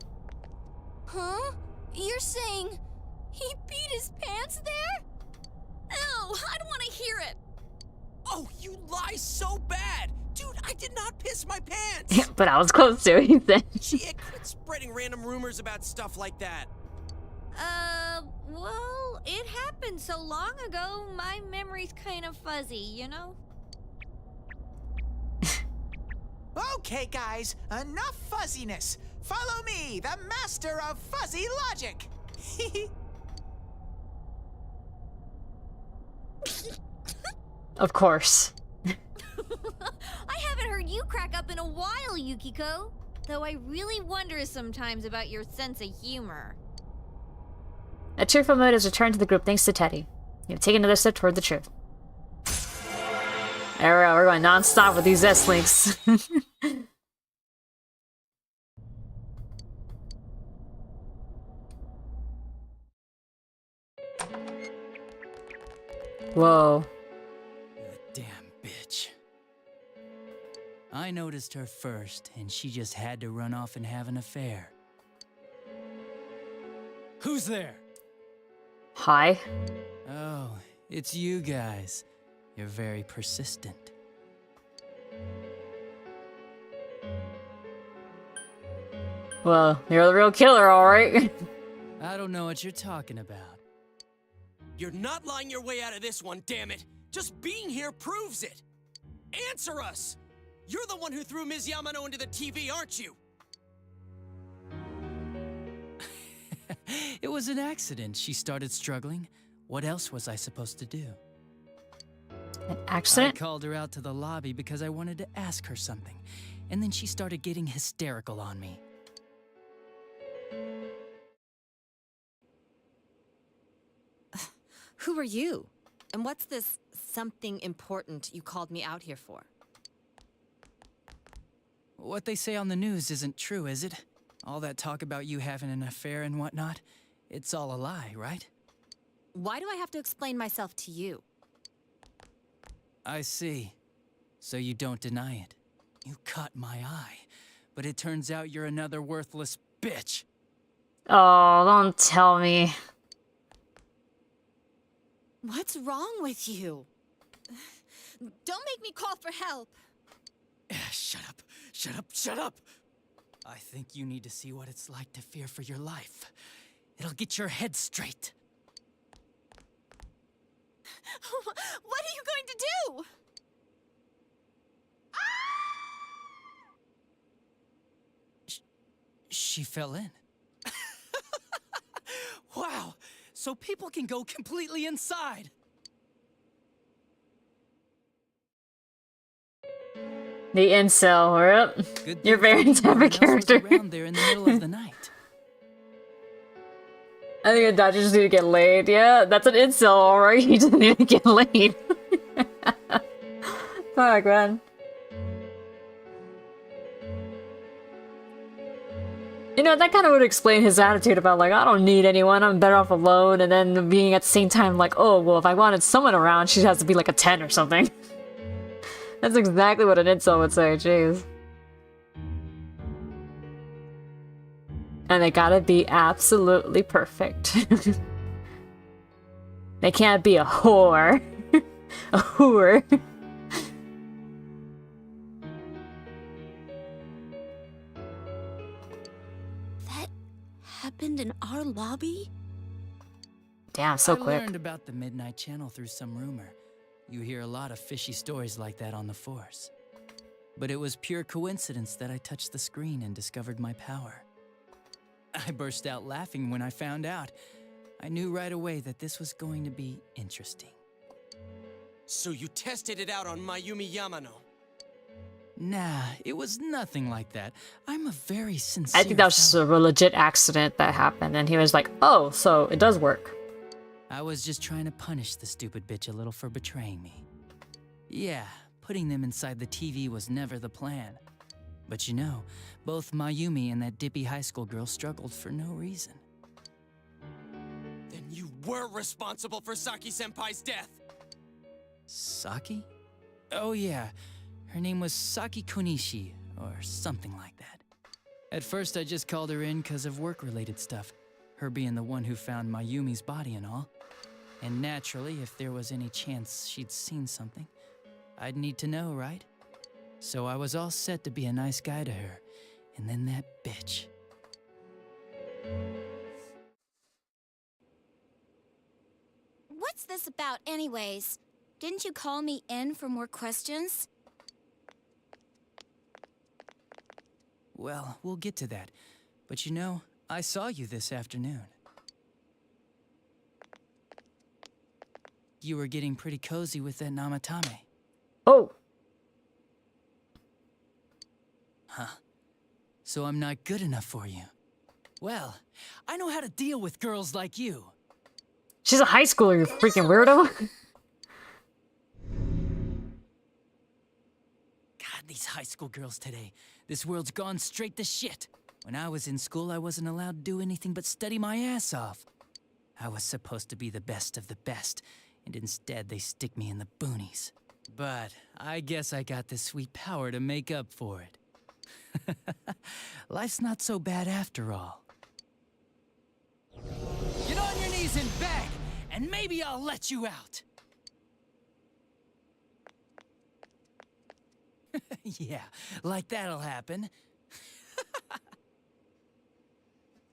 Huh? You're saying he peed his pants there? Ew, I don't want to hear it. Oh, you lie so bad! Dude, I did not piss my pants! But I was close to it, he said. Shit, quit spreading random rumors about stuff like that. Well, it happened so long ago, my memory's kind of fuzzy, you know? Okay, guys, enough fuzziness. Follow me, the master of fuzzy logic. Of course. I haven't heard you crack up in a while, Yukiko. Though I really wonder sometimes about your sense of humor. A cheerful mood has returned to the group thanks to Teddy. You have taken another step toward the truth. There we go, we're going non-stop with these S-links. Whoa. That damn bitch. I noticed her first, and she just had to run off and have an affair. Who's there? Hi. Oh, it's you guys. You're very persistent. Well, you're the real killer, alright? I don't know what you're talking about. You're not lying your way out of this one, damn it! Just being here proves it! Answer us! You're the one who threw Ms. Yamano into the TV, aren't you? It was an accident. She started struggling. What else was I supposed to do? An accident? I called her out to the lobby because I wanted to ask her something, and then she started getting hysterical on me. Who are you? And what's this something important you called me out here for? What they say on the news isn't true, is it? All that talk about you having an affair and whatnot, it's all a lie, right? Why do I have to explain myself to you? I see. So you don't deny it. You caught my eye, but it turns out you're another worthless bitch. Oh, don't tell me. What's wrong with you? Don't make me call for help. Shut up. Shut up. Shut up. I think you need to see what it's like to fear for your life. It'll get your head straight. What are you going to do? She fell in. Wow, so people can go completely inside. The incel, right? Your very type of character. Around there in the middle of the night. I think a Dodger just need to get laid. Yeah, that's an incel, alright. He just need to get laid. Fuck, man. You know, that kind of would explain his attitude about, like, I don't need anyone, I'm better off alone, and then being at the same time like, oh, well, if I wanted someone around, she has to be like a 10 or something. That's exactly what an incel would say, jeez. And they gotta be absolutely perfect. They can't be a whore. A whore. Happened in our lobby? Damn, so quick. I learned about the Midnight Channel through some rumor. You hear a lot of fishy stories like that on the force. But it was pure coincidence that I touched the screen and discovered my power. I burst out laughing when I found out. I knew right away that this was going to be interesting. So you tested it out on Mayumi Yamano? Nah, it was nothing like that. I'm a very sincere I think that was just a legit accident that happened, and he was like, oh, so it does work. I was just trying to punish the stupid bitch a little for betraying me. Yeah, putting them inside the TV was never the plan. But you know, both Mayumi and that dippy high school girl struggled for no reason. Then you were responsible for Saki-senpai's death! Saki? Oh yeah. Her name was Saki Konishi, or something like that. At first, I just called her in because of work-related stuff, her being the one who found Mayumi's body and all. And naturally, if there was any chance she'd seen something, I'd need to know, right? So I was all set to be a nice guy to her, and then that bitch. What's this about anyways? Didn't you call me in for more questions? Well, we'll get to that. But you know, I saw you this afternoon. You were getting pretty cozy with that Namatame. Oh! Huh. So I'm not good enough for you. Well, I know how to deal with girls like you. She's a high schooler, you freaking weirdo. God, these high school girls today. This world's gone straight to shit. When I was in school, I wasn't allowed to do anything but study my ass off. I was supposed to be the best of the best, and instead they stick me in the boonies. But I guess I got this sweet power to make up for it. Life's not so bad after all. Get on your knees and beg, and maybe I'll let you out. Yeah, like that'll happen.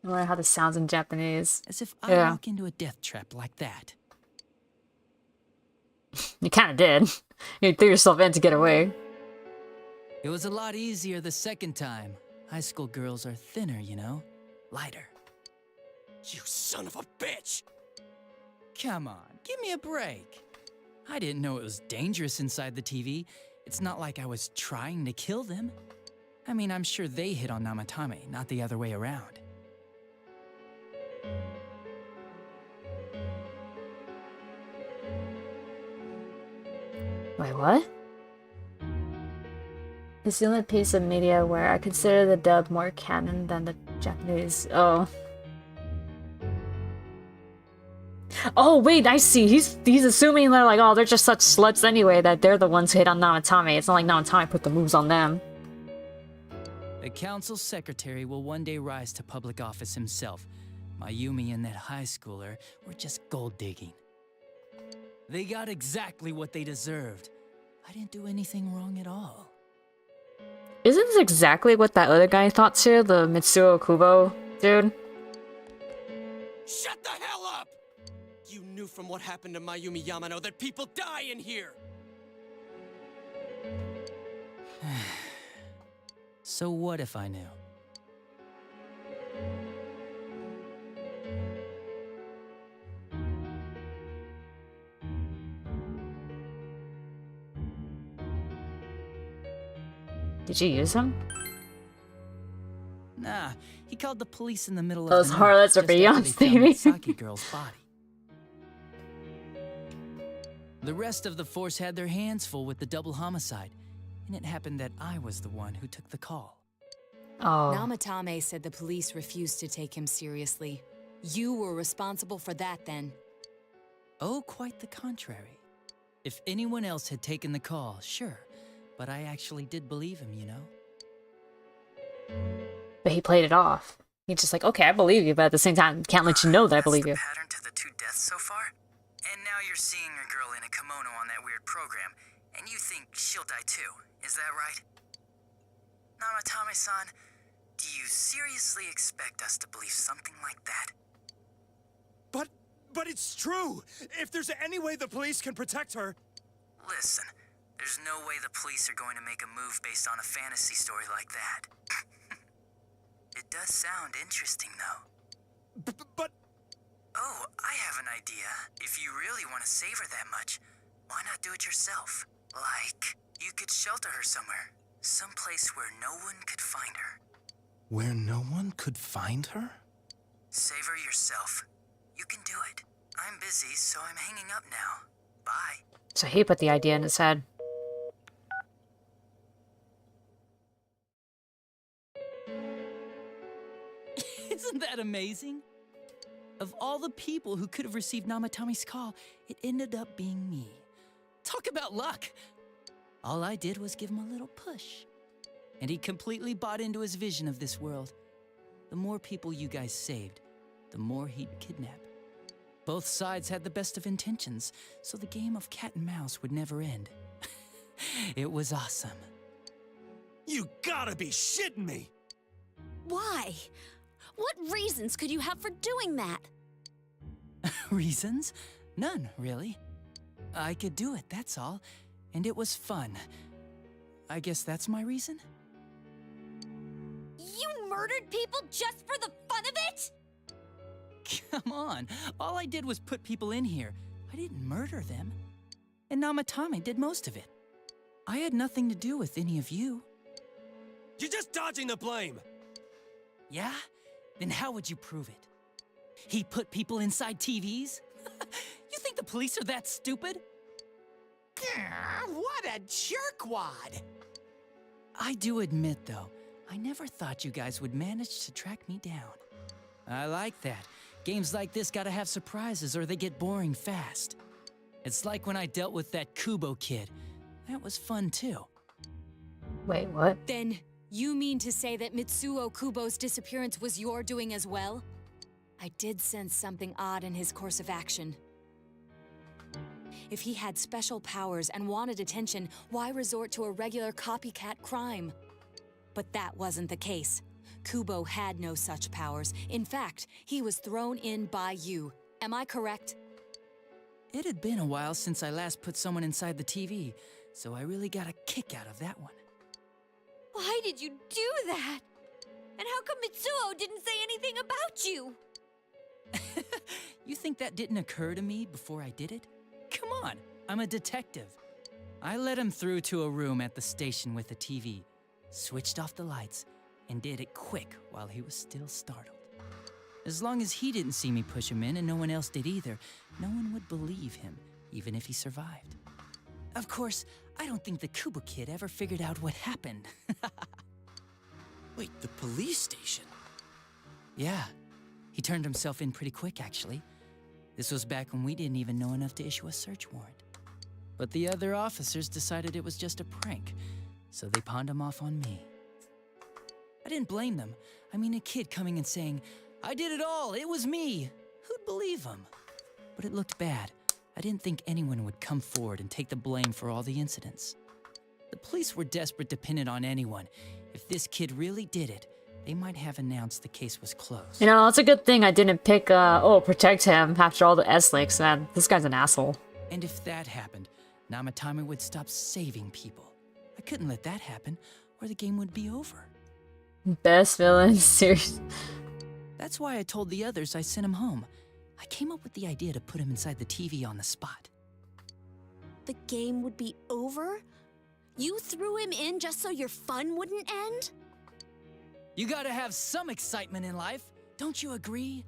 I wonder how this sounds in Japanese. As if I walk into a death trap like that. You kinda did. You threw yourself in to get away. It was a lot easier the second time. High school girls are thinner, you know? Lighter. You son of a bitch! Come on, give me a break. I didn't know it was dangerous inside the TV. It's not like I was trying to kill them. I mean, I'm sure they hit on Namatame, not the other way around. Wait, what? It's the only piece of media where I consider the dub more canon than the Japanese. Oh. Oh, wait, I see. He's assuming they're like, oh, they're just such sluts anyway that they're the ones who hit on Namatame. It's not like Namatame put the moves on them. The council secretary will one day rise to public office himself. Mayumi and that high schooler were just gold digging. They got exactly what they deserved. I didn't do anything wrong at all. Isn't this exactly what that other guy thought too? The Mitsuo Kubo dude? Shut the hell up! You knew from what happened to Mayumi Yamano that people die in here! So what if I knew? Did you use him? Nah, he called the police in the middle of Those the night, harlots are just after they Beyonce, found baby. that Saki girl's body. The rest of the force had their hands full with the double homicide, and it happened that I was the one who took the call. Oh. Namatame said the police refused to take him seriously. You were responsible for that then. Oh, quite the contrary. If anyone else had taken the call, sure, but I actually did believe him, you know? But he played it off. He's just like, okay, I believe you, but at the same time, can't let you know that I believe you. Pattern to the 2 deaths so far? And now you're seeing a girl in a kimono on that weird program, and you think she'll die too, is that right? Namatame-san, do you seriously expect us to believe something like that? But it's true! If there's any way the police can protect her... Listen, there's no way the police are going to make a move based on a fantasy story like that. It does sound interesting, though. But... Oh, I have an idea. If you really want to save her that much, why not do it yourself? Like, you could shelter her somewhere. Someplace where no one could find her. Where no one could find her? Save her yourself. You can do it. I'm busy, so I'm hanging up now. Bye. So he put the idea in his head. Isn't that amazing? Of all the people who could have received Namatame's call, it ended up being me. Talk about luck! All I did was give him a little push. And he completely bought into his vision of this world. The more people you guys saved, the more he'd kidnap. Both sides had the best of intentions, so the game of cat and mouse would never end. It was awesome. You gotta be shitting me! Why? What reasons could you have for doing that? Reasons? None, really. I could do it, that's all. And it was fun. I guess that's my reason? You murdered people just for the fun of it? Come on, all I did was put people in here. I didn't murder them. And Namatame did most of it. I had nothing to do with any of you. You're just dodging the blame! Yeah? Then how would you prove it? He put people inside TVs? You think the police are that stupid? What a jerkwad! I do admit, though, I never thought you guys would manage to track me down. I like that. Games like this gotta have surprises or they get boring fast. It's like when I dealt with that Kubo kid. That was fun, too. Wait, what? Then, you mean to say that Mitsuo Kubo's disappearance was your doing as well? I did sense something odd in his course of action. If he had special powers and wanted attention, why resort to a regular copycat crime? But that wasn't the case. Kubo had no such powers. In fact, he was thrown in by you. Am I correct? It had been a while since I last put someone inside the TV, so I really got a kick out of that one. Why did you do that? And how come Mitsuo didn't say anything about you? You think that didn't occur to me before I did it? Come on, I'm a detective. I led him through to a room at the station with a TV, switched off the lights, and did it quick while he was still startled. As long as he didn't see me push him in and no one else did either, no one would believe him, even if he survived. Of course, I don't think the Kubo kid ever figured out what happened. Wait, the police station? Yeah, he turned himself in pretty quick, actually. This was back when we didn't even know enough to issue a search warrant. But the other officers decided it was just a prank, so they pawned him off on me. I didn't blame them. I mean, a kid coming and saying, "I did it all, it was me." Who'd believe him? But it looked bad. I didn't think anyone would come forward and take the blame for all the incidents. The police were desperate to pin it on anyone. If this kid really did it, they might have announced the case was closed. You know, it's a good thing I didn't pick, protect him after all the S-Links, man. This guy's an asshole. And if that happened, Namatame would stop saving people. I couldn't let that happen, or the game would be over. Best villain, seriously. That's why I told the others I sent him home. I came up with the idea to put him inside the TV on the spot. The game would be over? You threw him in just so your fun wouldn't end? You gotta have some excitement in life, don't you agree?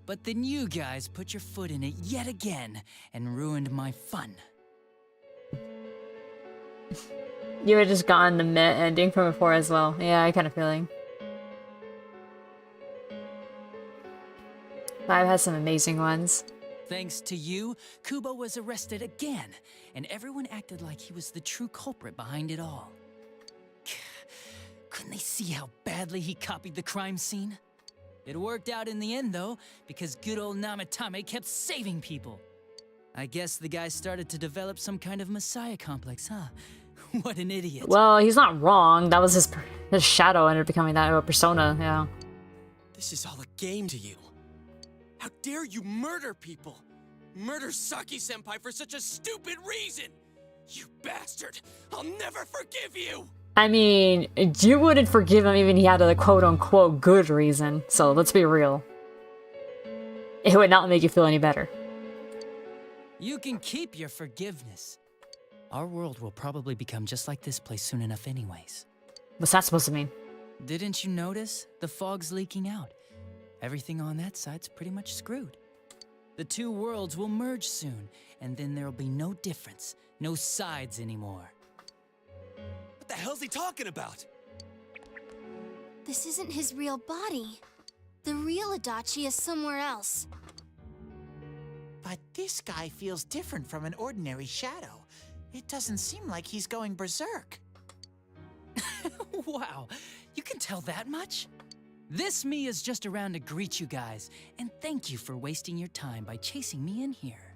But then you guys put your foot in it yet again and ruined my fun. You had just gotten the meh ending from before as well. Yeah, I kind of feeling. 5 has some amazing ones. Thanks to you, Kubo was arrested again, and everyone acted like he was the true culprit behind it all. Couldn't they see how badly he copied the crime scene? It worked out in the end, though, because good old Namatame kept saving people. I guess the guy started to develop some kind of messiah complex, huh? What an idiot. Well, he's not wrong. That was his shadow ended up becoming that persona, yeah. This is all a game to you. How dare you murder people? Murder Saki-senpai for such a stupid reason! You bastard! I'll never forgive you! I mean, you wouldn't forgive him even if he had a quote-unquote good reason, so let's be real. It would not make you feel any better. You can keep your forgiveness. Our world will probably become just like this place soon enough anyways. What's that supposed to mean? Didn't you notice? The fog's leaking out. Everything on that side's pretty much screwed. The two worlds will merge soon, and then there'll be no difference, no sides anymore. What the hell's he talking about? This isn't his real body. The real Adachi is somewhere else. But this guy feels different from an ordinary shadow. It doesn't seem like he's going berserk. Wow, you can tell that much? This me is just around to greet you guys, and thank you for wasting your time by chasing me in here.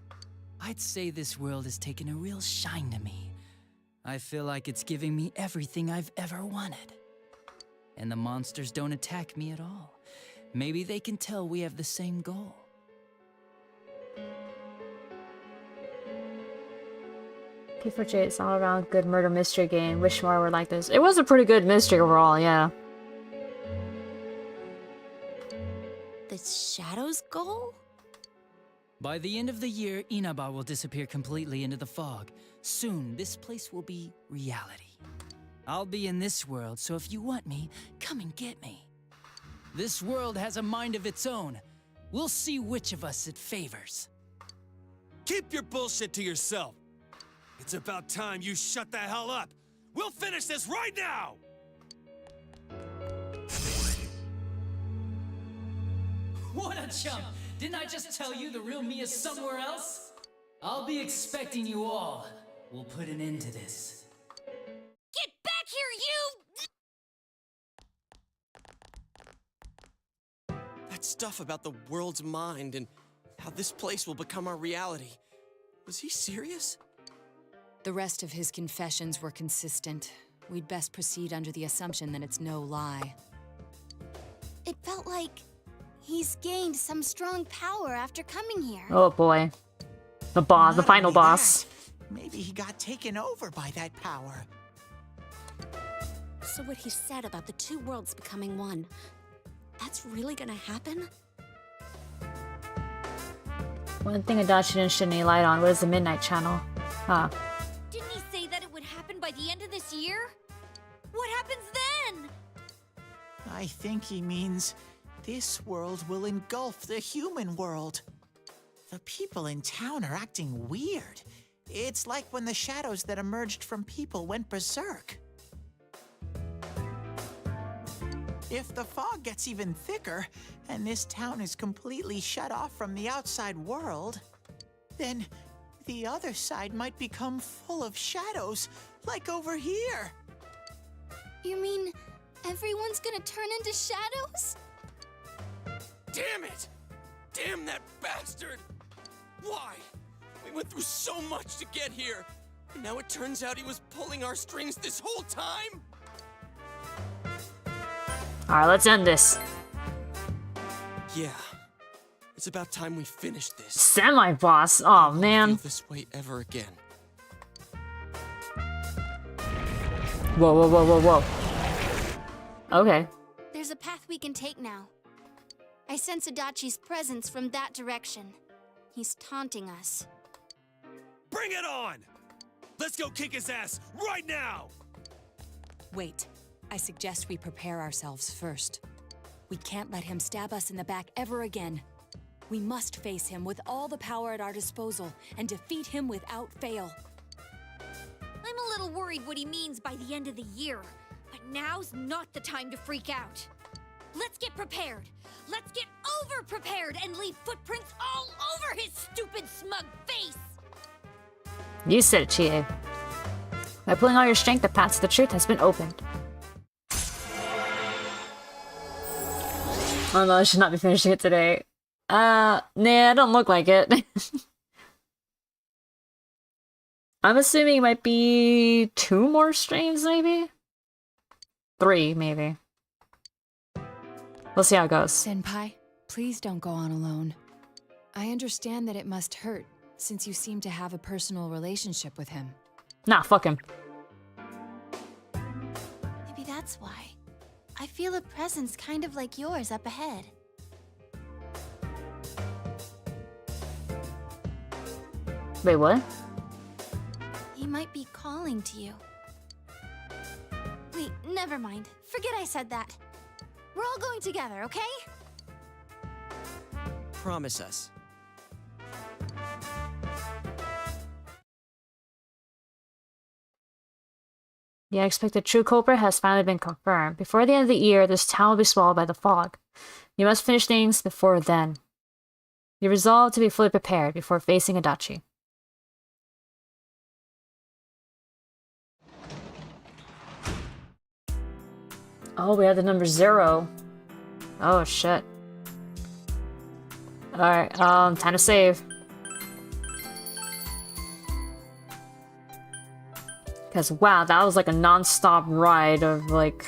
I'd say this world has taken a real shine to me. I feel like it's giving me everything I've ever wanted. And the monsters don't attack me at all. Maybe they can tell we have the same goal. P4J, it's all around good murder mystery game. Wish more were like this. It was a pretty good mystery overall, yeah. The Shadow's goal? By the end of the year, Inaba will disappear completely into the fog. Soon, this place will be reality. I'll be in this world, so if you want me, come and get me. This world has a mind of its own. We'll see which of us it favors. Keep your bullshit to yourself. It's about time you shut the hell up. We'll finish this right now! What a chump! Didn't I just tell you the real me is somewhere else? I'll be expecting you all. We'll put an end to this. Get back here, you! That stuff about the world's mind and how this place will become our reality. Was he serious? The rest of his confessions were consistent. We'd best proceed under the assumption that it's no lie. It felt like he's gained some strong power after coming here. Oh boy. The boss, the final boss. Maybe he got taken over by that power. So what he said about the two worlds becoming one, that's really gonna happen? One thing Adachi didn't shed any light on was the Midnight Channel. Huh. Didn't he say that it would happen by the end of this year? What happens then? I think he means this world will engulf the human world. The people in town are acting weird. It's like when the shadows that emerged from people went berserk. If the fog gets even thicker, and this town is completely shut off from the outside world, then the other side might become full of shadows, like over here. You mean everyone's gonna turn into shadows? Damn it! Damn that bastard! Why? We went through so much to get here. And now it turns out he was pulling our strings this whole time? Alright, let's end this. Yeah. It's about time we finished this. Semi-boss? Oh, man. Feel this way ever again. Whoa, whoa, whoa, whoa, whoa. Okay. There's a path we can take now. I sense Adachi's presence from that direction. He's taunting us. Bring it on! Let's go kick his ass right now! Wait. I suggest we prepare ourselves first. We can't let him stab us in the back ever again. We must face him with all the power at our disposal and defeat him without fail. I'm a little worried what he means by the end of the year, but now's not the time to freak out. Let's get prepared. Let's get over-prepared and leave footprints all over his stupid, smug face! You said it, Chie. By pulling all your strength, the path to the truth has been opened. Oh no, I should not be finishing it today. Nah, I don't look like it. I'm assuming it might be 2 more streams, maybe? 3, maybe. We'll see how it goes. Senpai, please don't go on alone. I understand that it must hurt, since you seem to have a personal relationship with him. Nah, fuck him. Maybe that's why. I feel a presence kind of like yours up ahead. Wait, what? He might be calling to you. Wait, never mind. Forget I said that. We're all going together, okay? Promise us. The unexpected true culprit has finally been confirmed. Before the end of the year, this town will be swallowed by the fog. You must finish things before then. You resolve to be fully prepared before facing Adachi. Oh, we have the number 0. Oh, shit. Alright, time to save. Because, wow, that was like a non-stop ride of, like...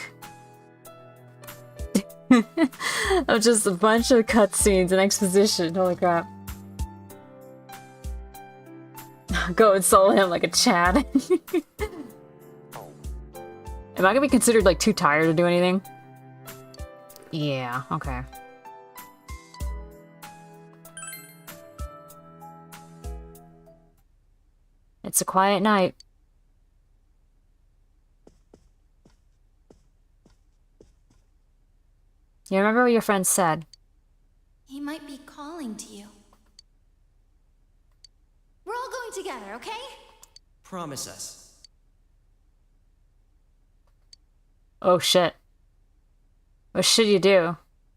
of just a bunch of cutscenes and exposition. Holy crap. Go and solo him like a Chad. Am I gonna be considered, like, too tired to do anything? Yeah, okay. It's a quiet night. You remember what your friend said? He might be calling to you. We're all going together, okay? Promise us. Oh shit. What should you do?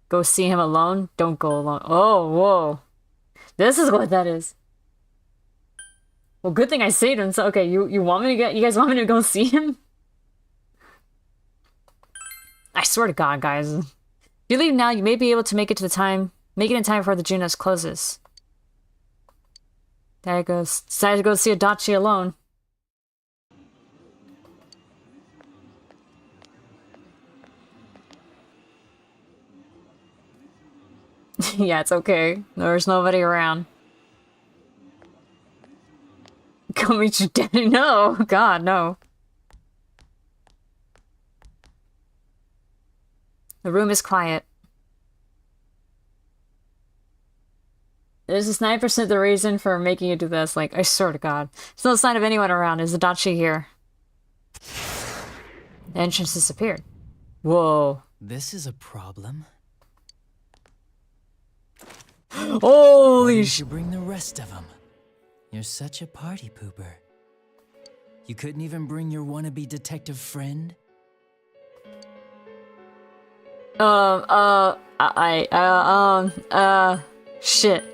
Go see him alone? Don't go alone. Oh, whoa. This is what that is. Well, good thing I saved him. So, okay, you want me to get? You guys want me to go see him? I swear to God, guys. If you leave now, you may be able to make it in time before the Junos closes. There it goes. Decided to go see Adachi alone. Yeah, it's okay. There's nobody around. Go meet your daddy. No, God, no. The room is quiet. There's this 9% the reason for making you do this. Like, I swear to God. There's no sign of anyone around. Is Adachi here? The entrance disappeared. Whoa. This is a problem. Holy sh! You bring the rest of them. You're such a party pooper. You couldn't even bring your wannabe detective friend? Shit.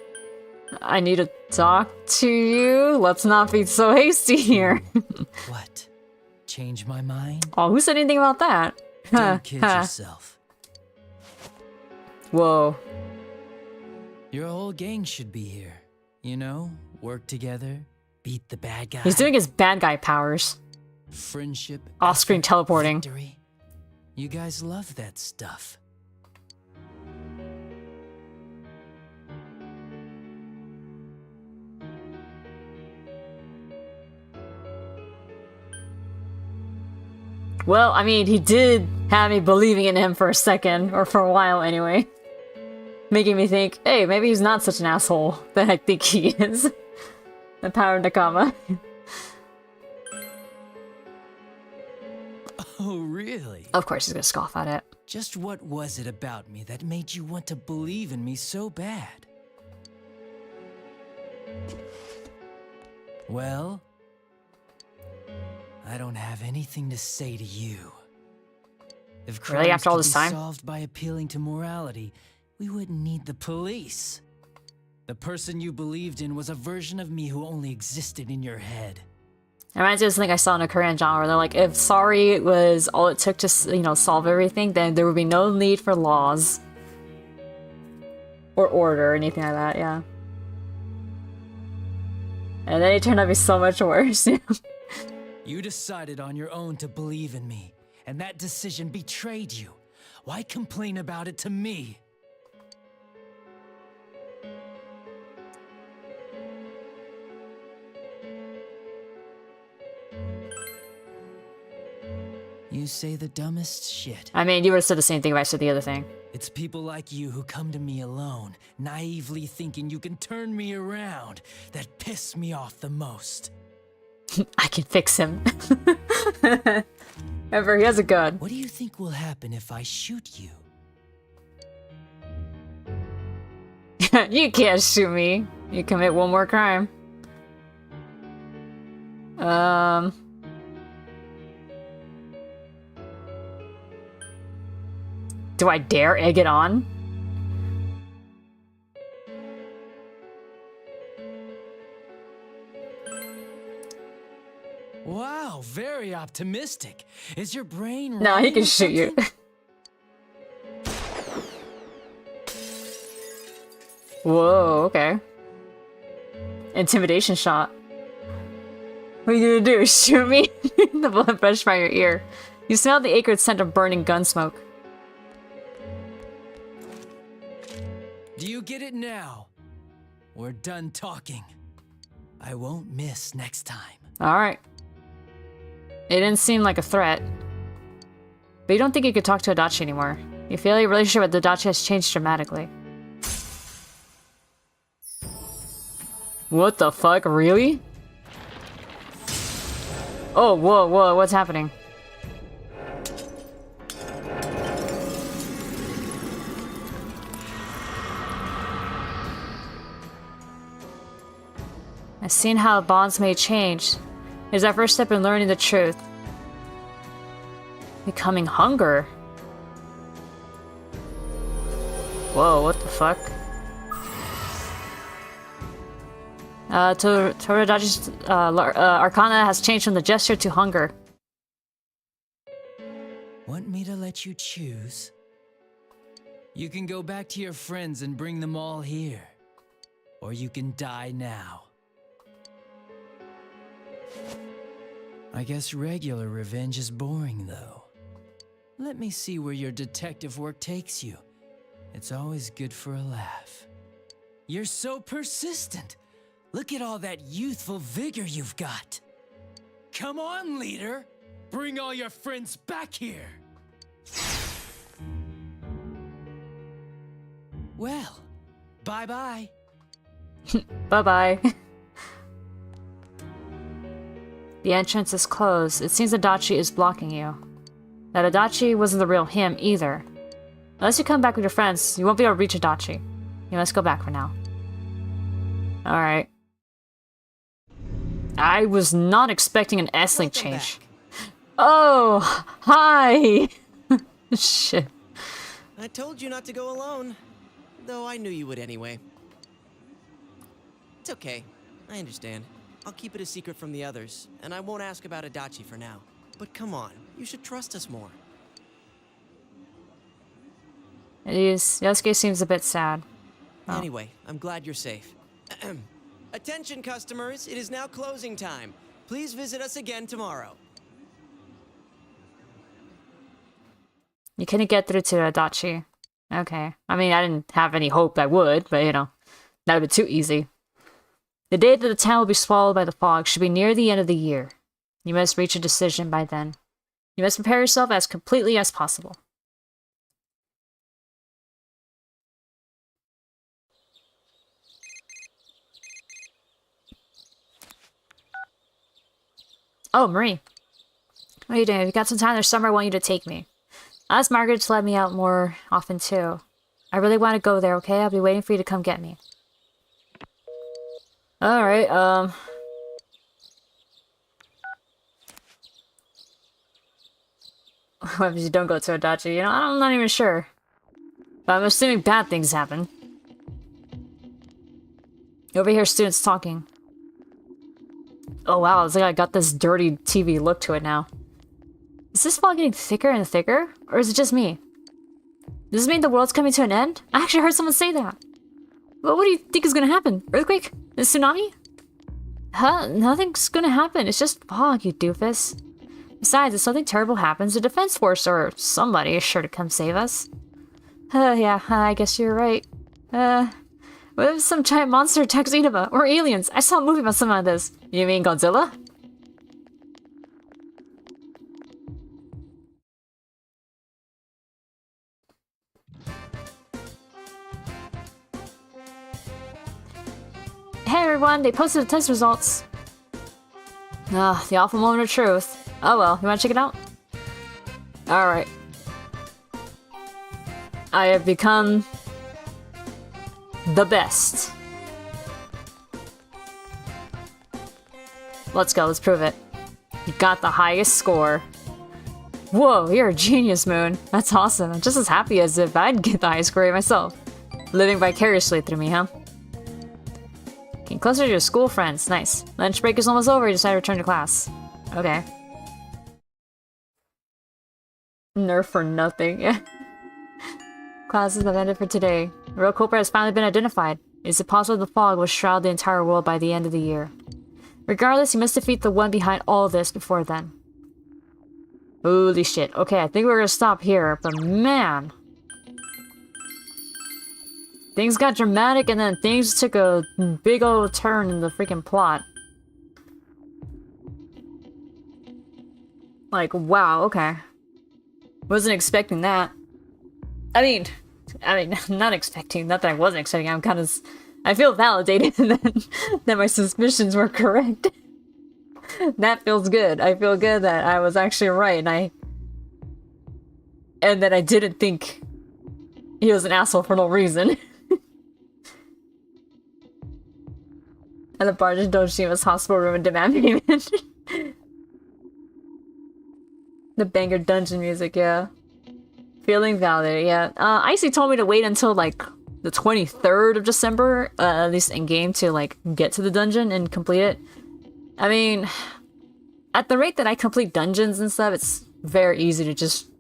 I need to talk to you. Let's not be so hasty here. What? Change my mind? Oh, who said anything about that? Don't kid yourself. Whoa. Your whole gang should be here. You know, Work together, beat the bad guy. He's doing his bad guy powers. Friendship. Off-screen effort, teleporting. Victory. You guys love that stuff. Well, I mean, he did have me believing in him for a second, or for a while anyway. Making me think, hey, maybe he's not such an asshole that I think he is. The power of Nakama. Oh, really? Of course he's gonna scoff at it. Just what was it about me that made you want to believe in me so bad? Well, I don't have anything to say to you. If crimes Really, after all could this be time? solved by appealing to morality, we wouldn't need the police. The person you believed in was a version of me who only existed in your head. It reminds me of something I saw in a Korean genre where they're like, if sorry was all it took to, solve everything, then there would be no need for laws. Or order, or anything like that, yeah. And then it turned out to be so much worse. You decided on your own to believe in me, and that decision betrayed you. Why complain about it to me? You say the dumbest shit. I mean, you would have said the same thing if I said the other thing. It's people like you who come to me alone, naively thinking you can turn me around, that piss me off the most. I can fix him. Remember, he has a gun. What do you think will happen if I shoot you? You can't shoot me. You commit one more crime. Do I dare egg it on? Wow, very optimistic. Is your brain No, he rotting can or shoot you. Whoa, okay. Intimidation shot. What are you gonna do? Shoot me? The blood rushed by your ear. You smell the acrid scent of burning gun smoke. Do you get it now? We're done talking. I won't miss next time. Alright. It didn't seem like a threat. But you don't think you could talk to Adachi anymore. You feel your relationship with Adachi has changed dramatically. What the fuck? Really? Oh, whoa, whoa, what's happening? I've seen how bonds may change. It's our first step in learning the truth. Becoming hunger? Whoa, what the fuck? Toradashi's Arcana has changed from the gesture to hunger. Want me to let you choose? You can go back to your friends and bring them all here. Or you can die now. I guess regular revenge is boring, though. Let me see where your detective work takes you. It's always good for a laugh. You're so persistent. Look at all that youthful vigor you've got. Come on, leader. Bring all your friends back here. Well, bye-bye. Bye-bye. The entrance is closed. It seems Adachi is blocking you. That Adachi wasn't the real him either. Unless you come back with your friends, you won't be able to reach Adachi. You must go back for now. Alright. I was not expecting an S-Link change. Oh, hi! Shit. I told you not to go alone. Though I knew you would anyway. It's okay. I understand. I'll keep it a secret from the others, and I won't ask about Adachi for now. But come on, you should trust us more. Yosuke seems a bit sad. Oh. Anyway, I'm glad you're safe. Attention customers, it is now closing time. Please visit us again tomorrow. You couldn't get through to Adachi. Okay. I mean, I didn't have any hope I would, but you know, that would be too easy. The day that the town will be swallowed by the fog should be near the end of the year. You must reach a decision by then. You must prepare yourself as completely as possible. Oh, Marie. What are you doing? If you got some time this summer, I want you to take me. I asked Margaret to let me out more often, too. I really want to go there, okay? I'll be waiting for you to come get me. Alright, what if you don't go to Adachi? You know, I'm not even sure. But I'm assuming bad things happen. You overhear students talking. Oh wow, it's like I got this dirty TV look to it now. Is this fog getting thicker and thicker? Or is it just me? Does this mean the world's coming to an end? I actually heard someone say that. Well, what do you think is gonna happen? Earthquake? A tsunami? Huh? Nothing's gonna happen. It's just fog, you doofus. Besides, if something terrible happens, the Defense Force or somebody is sure to come save us. Yeah, I guess you're right. What if some giant monster attacks Inaba? Or aliens? I saw a movie about something like this. You mean Godzilla? Hey everyone, they posted the test results. Ah, the awful moment of truth. Oh well, you wanna check it out? Alright. I have become the best. Let's go, let's prove it. You got the highest score. Whoa, you're a genius, Moon. That's awesome. I'm just as happy as if I'd get the highest score myself. Living vicariously through me, huh? Getting closer to your school friends. Nice. Lunch break is almost over, you decide to return to class. Okay. Nerf for nothing, yeah. Classes have ended for today. The real culprit has finally been identified. Is it possible the fog will shroud the entire world by the end of the year? Regardless, you must defeat the one behind all this before then. Holy shit. Okay, I think we're gonna stop here, but man. Things got dramatic and then things took a big old turn in the freaking plot. Like, wow, okay. Wasn't expecting that. I mean, not expecting. Not that I wasn't expecting. I'm kind of... I feel validated that my suspicions were correct. That feels good. I feel good that I was actually right, and that I didn't think he was an asshole for no reason. And the barge in Dojjima's hospital room and demand payment. The banger dungeon music, yeah. Feeling validated, yeah. Icy told me to wait until like the 23rd of December, at least in game, to like get to the dungeon and complete it. I mean, at the rate that I complete dungeons and stuff, it's very easy to just,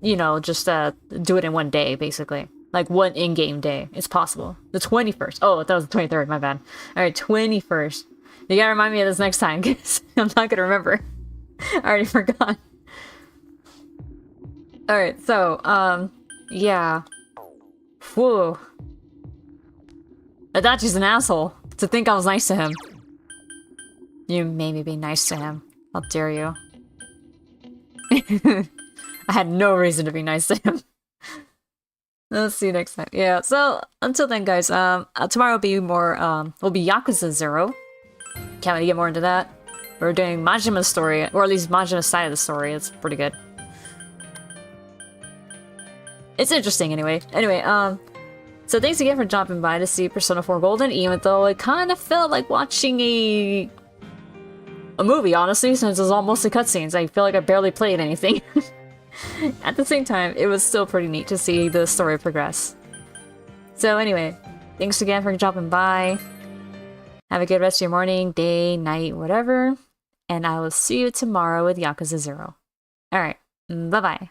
you know, just do it in one day, basically. Like one in-game day. It's possible. The 21st. Oh, that was the 23rd, my bad. Alright, 21st. You gotta remind me of this next time, because I'm not gonna remember. I already forgot. Alright, so, yeah. Whew. Adachi's an asshole. To think I was nice to him. You made me be nice to him. How dare you. I had no reason to be nice to him. Let's see you next time. Yeah, so until then, guys, tomorrow will be more, will be Yakuza 0. Can't wait to get more into that. We're doing Majima's story, or at least Majima's side of the story. It's pretty good. It's interesting anyway. Anyway, so thanks again for dropping by to see Persona 4 Golden, even though it kind of felt like watching a movie, honestly, since it was all mostly cutscenes. I feel like I barely played anything. At the same time, it was still pretty neat to see the story progress. So anyway, thanks again for dropping by. Have a good rest of your morning, day, night, whatever. And I will see you tomorrow with Yakuza 0. Alright, bye-bye.